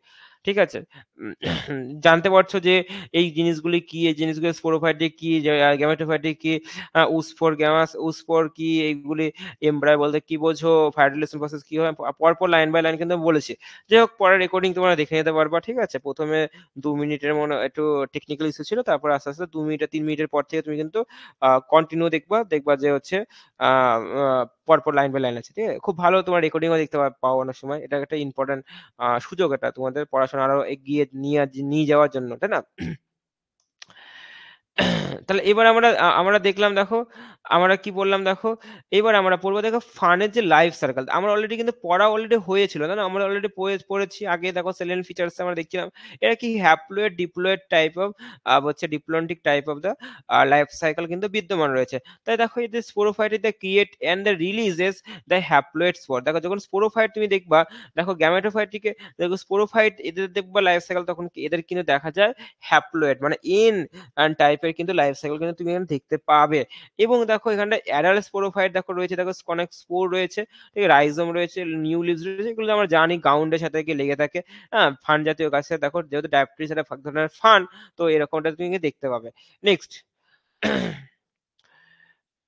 ঠিক আছে? উম জানতে পারছো যে এই জিনিসগুলি কি, এই জিনিসগুলো স্পোরোফাইটিক কি, গ্যামেটোফাইটিক কি, উসফোর গ্যামাস উসফোর কি, এইগুলি এমব্রায়ো বলতে কি বোঝো, ফার্টিলাইজেশন প্রসেস কি হয়, পরপর লাইন বাই লাইন কিন্তু আমি বলেছি। যাই হোক পরের রেকর্ডিং তোমরা দেখে নিতে পারবা। ঠিক আছে? ১ম এ ২ মিনিটের মনে একটু টেকনিক্যাল ইস্যু ছিল। তারপরে আস্তে, আস্তে ২ মিনিট ৩ মিনিটের পর থেকে তুমি কিন্তু কন্টিনিউ দেখবা। দেখবা যে হচ্ছে আ আ পরপর লাইন বাই লাইন আছে। ঠিক আছে? খুব ভালো তোমার রেকর্ডিংও দেখতে পাও অনেক সময়। এটা একটা ইম্পোর্টেন্ট সুযোগ এটা তোমাদের পড়াশোনা আরো এগিয়ে নিয়ে যাওয়ার জন্য। তাই না? তাহলে এবার আমরা দেখলাম দেখো, আমরা কি বললাম দেখো, এবার আমরা পড়বো দেখো ফানের যে লাইফ সার্কেল। আমরা অলরেডি কিন্তু পড়া অলরেডি হয়েছিল, তাই না? আমরা অলরেডি পড়েছি। আগে দেখো সেলেন ফিচার্স আমরা দেখছিলাম। এরা কি হ্যাপ্লয়েড, ডিপ্লয়েড টাইপ অফ হচ্ছে diplontic type of the life cycle কিন্তু বিদ্যমান রয়েছে। তাই দেখো এই যে sporophyte the create and the releases the haploid spore. দেখো যখন স্পোরোফাইট তুমি দেখবা, দেখো গ্যামেটোফাইটটিকে দেখো স্পোরোফাইট এদের দেখবা লাইফ সাইকেল তখন এদের কিন্তু দেখা যায় হ্যাপ্লয়েড মানে টাইপের কিন্তু লাইফ সাইকেল কিন্তু তুমি এখানে দেখতে পাবে। এবং দেখো এখানটায় অ্যাডাল্ট স্পোরোফাইট দেখো রয়েছে, দেখো অনেক স্পোর রয়েছে, ঠিক আছে? রাইজোম রয়েছে, নিউলিভস রয়েছে, এগুলো আমরা জানি গাউন্ডের সাথে গিয়ে লেগে থাকে। হ্যাঁ? ফার্ন জাতীয় গাছে দেখো যেহেতু ডায়াবেটিস একটা এক ধরনের ফার্ন, তো এরকমটা তুমি কিন্তু দেখতে পাবে। নেক্সট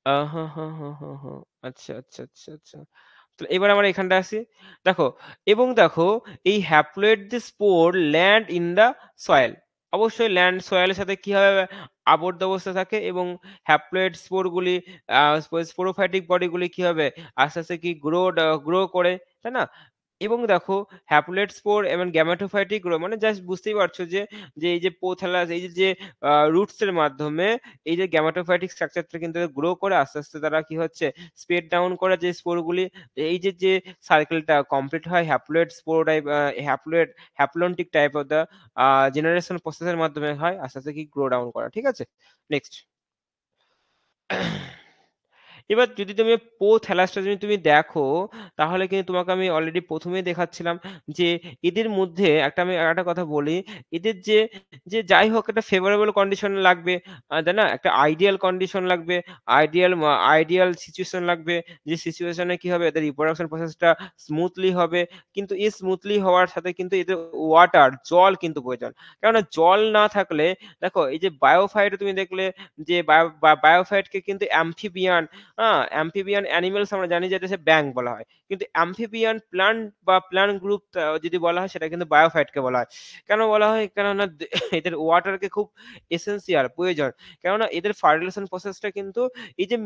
হা, হা, হা, হা, হা। আচ্ছা, আচ্ছা, আচ্ছা, আচ্ছা। তো এবার আমরা এখানটায় আসি। দেখো এবং দেখো এই হ্যাপ্লয়েড যে spore land in the soil. অবশ্যই ল্যান্ড সয়েলের সাথে কি হবে? আবদ্ধ অবস্থায় থাকে এবং হ্যাপ্লয়েড স্পোরগুলি স্পোরোফাইটিক বডিগুলি কি হবে? আস্তে, আস্তে কি গ্রো করে, তাই না? এবং দেখো হ্যাপ্লয়েড স্পোর এবং গ্যামেটোফাইটিক গ্রো মানে জাস্ট বুঝতেই পারছো যে এই যে পোথ্যালাস এই যে রুটস এর মাধ্যমে এই যে গ্যামেটোফাইটিক স্ট্রাকচারটা কিন্তু গ্রো করে আস্তে, আস্তে তারা কি হচ্ছে স্প্রেড ডাউন করে যে স্পোরগুলি এই যে সার্কেলটা কমপ্লিট হয় haploid spore type haploid haplontic type of the generation process এর মাধ্যমে হয় আস্তে, আস্তে কি গ্রো ডাউন করা। ঠিক আছে? নেক্সট এবার যদি তুমি থ্যালাসটা যদি তুমি দেখো, তাহলে কিন্তু তোমাকে আমি অলরেডি ১ম এই দেখাচ্ছিলাম যে এদের মধ্যে আমি আরেকটা কথা বলি। এদের যে যাই হোক একটা ফেভারেবল কন্ডিশন লাগবে, তাই না? একটা আইডিয়াল কন্ডিশন লাগবে, আইডিয়াল সিচুয়েশন লাগবে। যে সিচুয়েশন এ কি হবে এদের রিপ্রোডাকশন প্রসেসটা স্মুথলি হবে। কিন্তু এই স্মুথলি হওয়ার সাথে কিন্তু এদের জল কিন্তু প্রয়োজন। কেননা জল না থাকলে দেখো এই যে বায়োফাইট তুমি দেখলে যে বায়োফাইটকে কিন্তু অ্যাম্ফিবিয়ান অ্যানিমালস আমরা জানি যে এটা হচ্ছে ব্যাঙ বলা হয়। কিন্তু অ্যাম্ফিবিয়ান প্লান্ট বা প্লান্ট গ্রুপ যদি বলা হয় সেটা কিন্তু বায়োফাইটকে বলা হয়। কেন বলা হয়? কেননা এদের ওয়াটারকে খুব এসেনশিয়াল প্রয়োজন। কেননা এদের ফার্টিলাইজেশন প্রসেসটা কিন্তু এই যে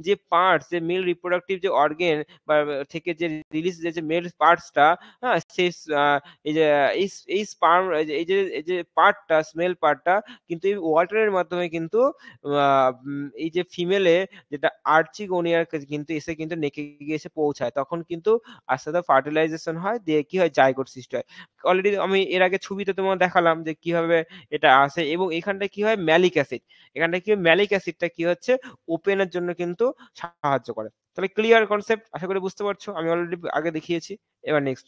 যে পার্টস যে মেল রিপ্রোডাক্টিভ যে অর্গান বা থেকে যে রিলিজ যে মেল পার্টসটা, হ্যাঁ? সেই আ এই যে এই এই স্পার্ম এই যে পার্টটা স্মেল পার্টটা কিন্তু এই ওয়াটারের মাধ্যমে কিন্তু আ এই যে ফিমেলে যেটা আর্চিগোনিয়ার কাছে কিন্তু এসে কিন্তু নেকে গিয়ে এসে পৌঁছায়। তখন কিন্তু আস্তে, আস্তে ফার্টিলাইজেশন হয়। দিয়ে কি হয়? জাইগোট সৃষ্টি হয়। অলরেডি আমি এর আগে ছবিতে তোমাকে দেখালাম যে কিভাবে এটা আসে এবং এখানটায় কি হয়? Malic acid. এখানটায় কি হয়? ম্যালিক অ্যাসিডটা কি হচ্ছে? ওপেন এর জন্য কিন্তু সাহায্য করে। তাহলে ক্লিয়ার কনসেপ্ট? আশা করি বুঝতে পারছো। আমি অলরেডি আগে দেখিয়েছি। এবার নেক্সট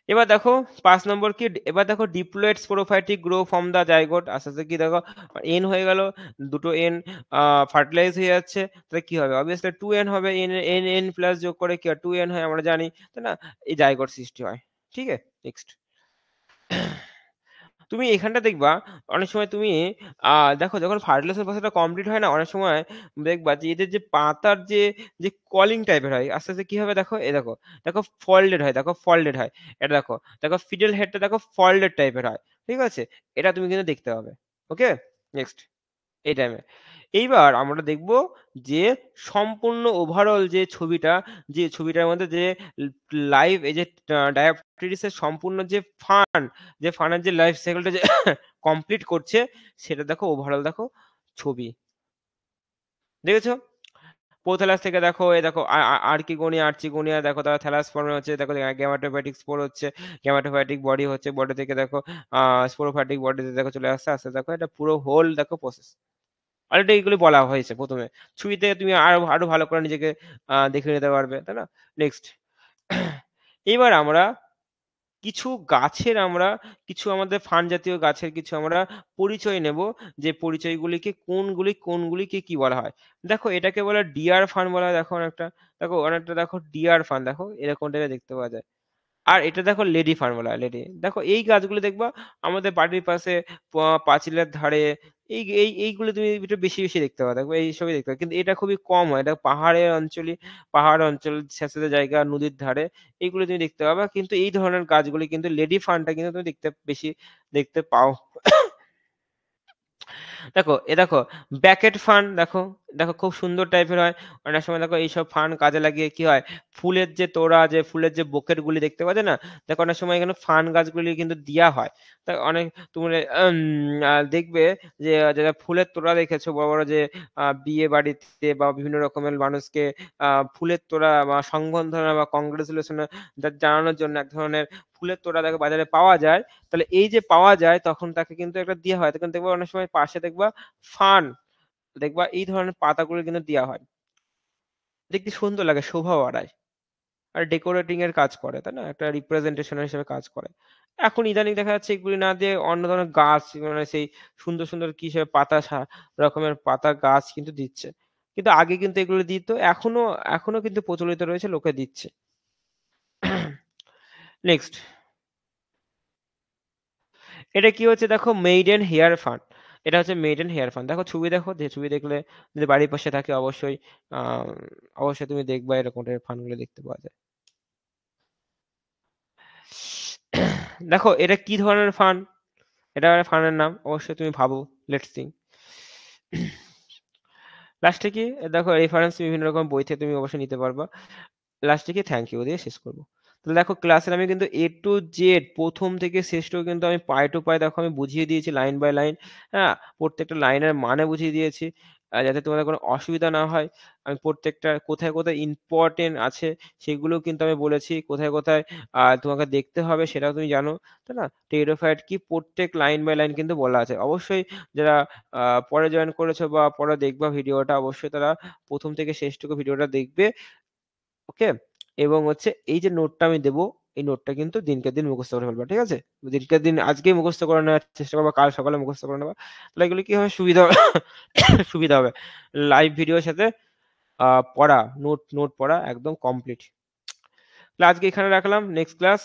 এবার দেখো ৫ নম্বর কি এবার দেখো diploid sporophytic grow from the zygote আস্তে, আস্তে কি দেখো N হয়ে গেল। দুটো N আ ফার্টিলাইজ হয়ে যাচ্ছে। তাহলে কি হবে? obviously 2N হবে। N প্লাস যোগ করে কি হয়? 2N হয় আমরা জানি। তাই না? এই জাইগোট সৃষ্টি হয়। ঠিক আছে? নেক্সট তুমি এখানটা দেখবা অনেক সময় তুমি আ দেখো যখন ফার্টিলাইজেশন প্রসেসটা কমপ্লিট হয় না? অনেক সময় দেখবা যে এদের যে পাতার যে কলিং টাইপের হয়, আস্তে, আস্তে কি হবে দেখো? দেখো, দেখো ফোল্ডেড হয়, দেখো ফোল্ডেড হয়। এটা দেখো, দেখো ফিডেল হেডটা দেখো ফোল্ডেড টাইপের হয়। ঠিক আছে? এটা তুমি কিন্তু দেখতে পাবে। ওকে? নেক্সট এই টাইমে। এইবার আমরা দেখব যে সম্পূর্ণ ওভারঅল যে ছবিটার মধ্যে যে লাইভ এই যে ডায়াবেটিসের সম্পূর্ণ যে ফানের যে লাইফ সাইকেলটা যে কমপ্লিট করছে সেটা দেখো ওভারঅল দেখো ছবি। দেখেছো? প্রোথ্যালাস থেকে দেখো এই দেখো আর্কিগোনিয়া, আর্চিগোনিয়া দেখো তারা থ্যালাস ফর্মে হচ্ছে দেখো গ্যামেটোফাইটিক স্পোর হচ্ছে, গ্যামেটোফাইটিক বডি হচ্ছে, বডি থেকে দেখো স্পোরোফাইটিক বডিতে দেখো চলে আসছে, আসতে দেখো এটা পুরো হোল দেখো প্রসেস। অলরেডি এগুলি বলা হয়েছে ১ম এ। ছবিতে তুমি আরো আরো ভালো করে নিজেকে দেখে নিতে পারবে, তাই না? নেক্সট এবার আমরা কিছু গাছের আমরা কিছু আমাদের ফান জাতীয় গাছের কিছু আমরা পরিচয় নেব, যে পরিচয়গুলিকে কোনগুলিকে কি বলা হয়। দেখো এটাকে বলে ডিয়ার ফান বলা হয়, দেখো অনেকটা দেখো ডিয়ার ফান দেখো এরকম টাইপের দেখতে পাওয়া যায়। আর এটা দেখো লেডি ফার্ন বলা হয়, লেডি। দেখো এই গাছগুলো দেখবা আমাদের বাড়ির পাশে পাঁচিলের ধারে এইগুলো তুমি একটু বেশি দেখতে পাবে। দেখবে এইসবই দেখতে পাবে। কিন্তু এটা খুবই কম হয়। এটা পাহাড় অঞ্চল, স্যাঁতসেঁতে জায়গা, নদীর ধারে এইগুলো তুমি দেখতে পাবা। কিন্তু এই ধরনের গাছগুলি কিন্তু লেডি ফার্নটা কিন্তু তুমি বেশি দেখতে পাও। দেখো ব্যাকেট ফান দেখো খুব সুন্দর টাইপের হয়। অনেক সময় দেখো এইসব ফান কাজে লাগিয়ে কি হয়, ফুলের যে বোকেট গুলি দেখতে পাওয়া যায় না? দেখো অনেক সময় এখানে ফান গাছগুলি কিন্তু দেয়া হয়। তা অনেক তোমরা দেখবে যে যারা ফুলের তোড়া দেখেছো বড় যে বিয়ে বাড়িতে বা বিভিন্ন রকমের মানুষকে ফুলের তোড়া বা সংবর্ধনা বা কংগ্রেচুলেশন জানানোর জন্য এক ধরনের ফুলের তোড়া দেখো বাজারে পাওয়া যায়। তাহলে এই যে পাওয়া যায় তখন তাকে কিন্তু একটা দেয়া হয়। তখন দেখবা অনেক সময় পাশে দেখবা ফান, দেখবা এই ধরনের পাতাগুলো কিন্তু দেয়া হয়। দেখতে সুন্দর লাগে, শোভা বাড়ায়। আর ডেকোরেটিং এর কাজ করে, তাই না? একটা রিপ্রেজেন্টেশন হিসেবে কাজ করে। এখন ইদানিং দেখা যাচ্ছে এগুলি না দিয়ে অন্য ধরনের গাছ মানে সেই সুন্দর কি সব রকমের পাতা গাছ কিন্তু দিচ্ছে। কিন্তু আগে কিন্তু এগুলো দিত। এখনো কিন্তু প্রচলিত রয়েছে, লোকে দিচ্ছে। নেক্সট এটা কি হচ্ছে দেখো মেইডেন হেয়ার ফান। এটা হচ্ছে মেইডেন হেয়ার ফান। দেখো ছবি দেখো, যে ছবি দেখলে যদি বাড়ির পাশে থাকে আহ অবশ্যই তুমি দেখবা এরকম টাইপের ফানগুলো দেখতে পাওয়া যায়। দেখো এটা কি ধরনের ফান? এটা ফানের নাম অবশ্যই তুমি ভাবো। Let's see. লাস্টে কি দেখো রেফারেন্স বিভিন্ন রকম বই থেকে তুমি অবশ্যই নিতে পারবা। লাস্টে গিয়ে থ্যাংক ইউ দিয়ে শেষ করব। তাহলে দেখো ক্লাসের আমি কিন্তু A to Z ১ম থেকে শেষটাও কিন্তু আমি পাই টু পাই দেখো আমি বুঝিয়ে দিয়েছি লাইন বাই লাইন। হ্যাঁ? প্রত্যেকটা লাইনের মানে বুঝিয়ে দিয়েছি। যাতে তোমাদের কোনো অসুবিধা না হয়। আমি প্রত্যেকটা কোথায় ইম্পোর্টেন্ট আছে সেগুলোও কিন্তু আমি বলেছি। কোথায় তোমাকে দেখতে হবে সেটাও তুমি জানো। তাই না? টেরিডোফাইট কি প্রত্যেক লাইন বাই লাইন কিন্তু বলা আছে। অবশ্যই যারা আ পরে জয়েন করেছো বা পরে দেখবা ভিডিওটা অবশ্যই তারা ১ম থেকে শেষটুকু ভিডিওটা দেখবে। ওকে? এবং হচ্ছে এই যে নোটটা আমি দেব, এই নোটটা কিন্তু দিনকে দিন মুখস্থ করে ফেলবা। ঠিক আছে? দিনকে দিন আজকেই মুখস্থ করে নেওয়ার চেষ্টা করবা, কাল সকালে মুখস্থ করে নেবা। তাহলে এগুলো কি হবে সুবিধা সুবিধা হবে। লাইভ ভিডিওর সাথে আ পড়া, নোট পড়া একদম কমপ্লিট। তাহলে আজকে এখানে রাখলাম। নেক্সট ক্লাস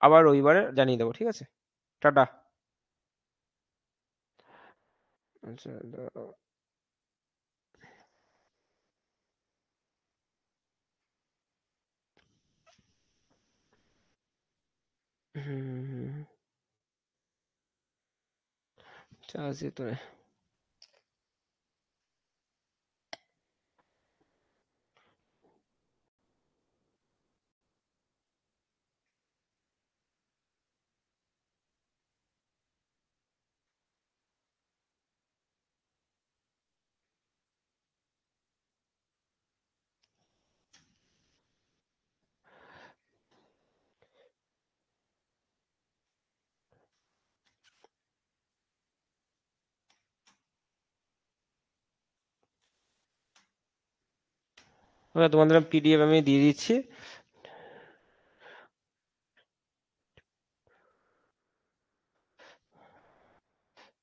আবার রবিবারে জানিয়ে দেব। ঠিক আছে? টাটা। আচ্ছা হুম, চার্জে তো তোমাদের পিডিএফ আমি দিয়ে দিচ্ছি।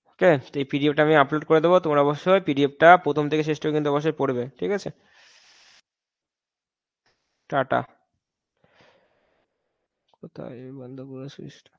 ওকে? তো এই পিডিএফটা আমি আপলোড করে দেবো। তোমরা অবশ্যই পিডিএফটা ১ম থেকে শেষটুকু কিন্তু অবশ্যই পড়বে। ঠিক আছে? টাটা। কোথায় বন্ধ করে সুইচটা?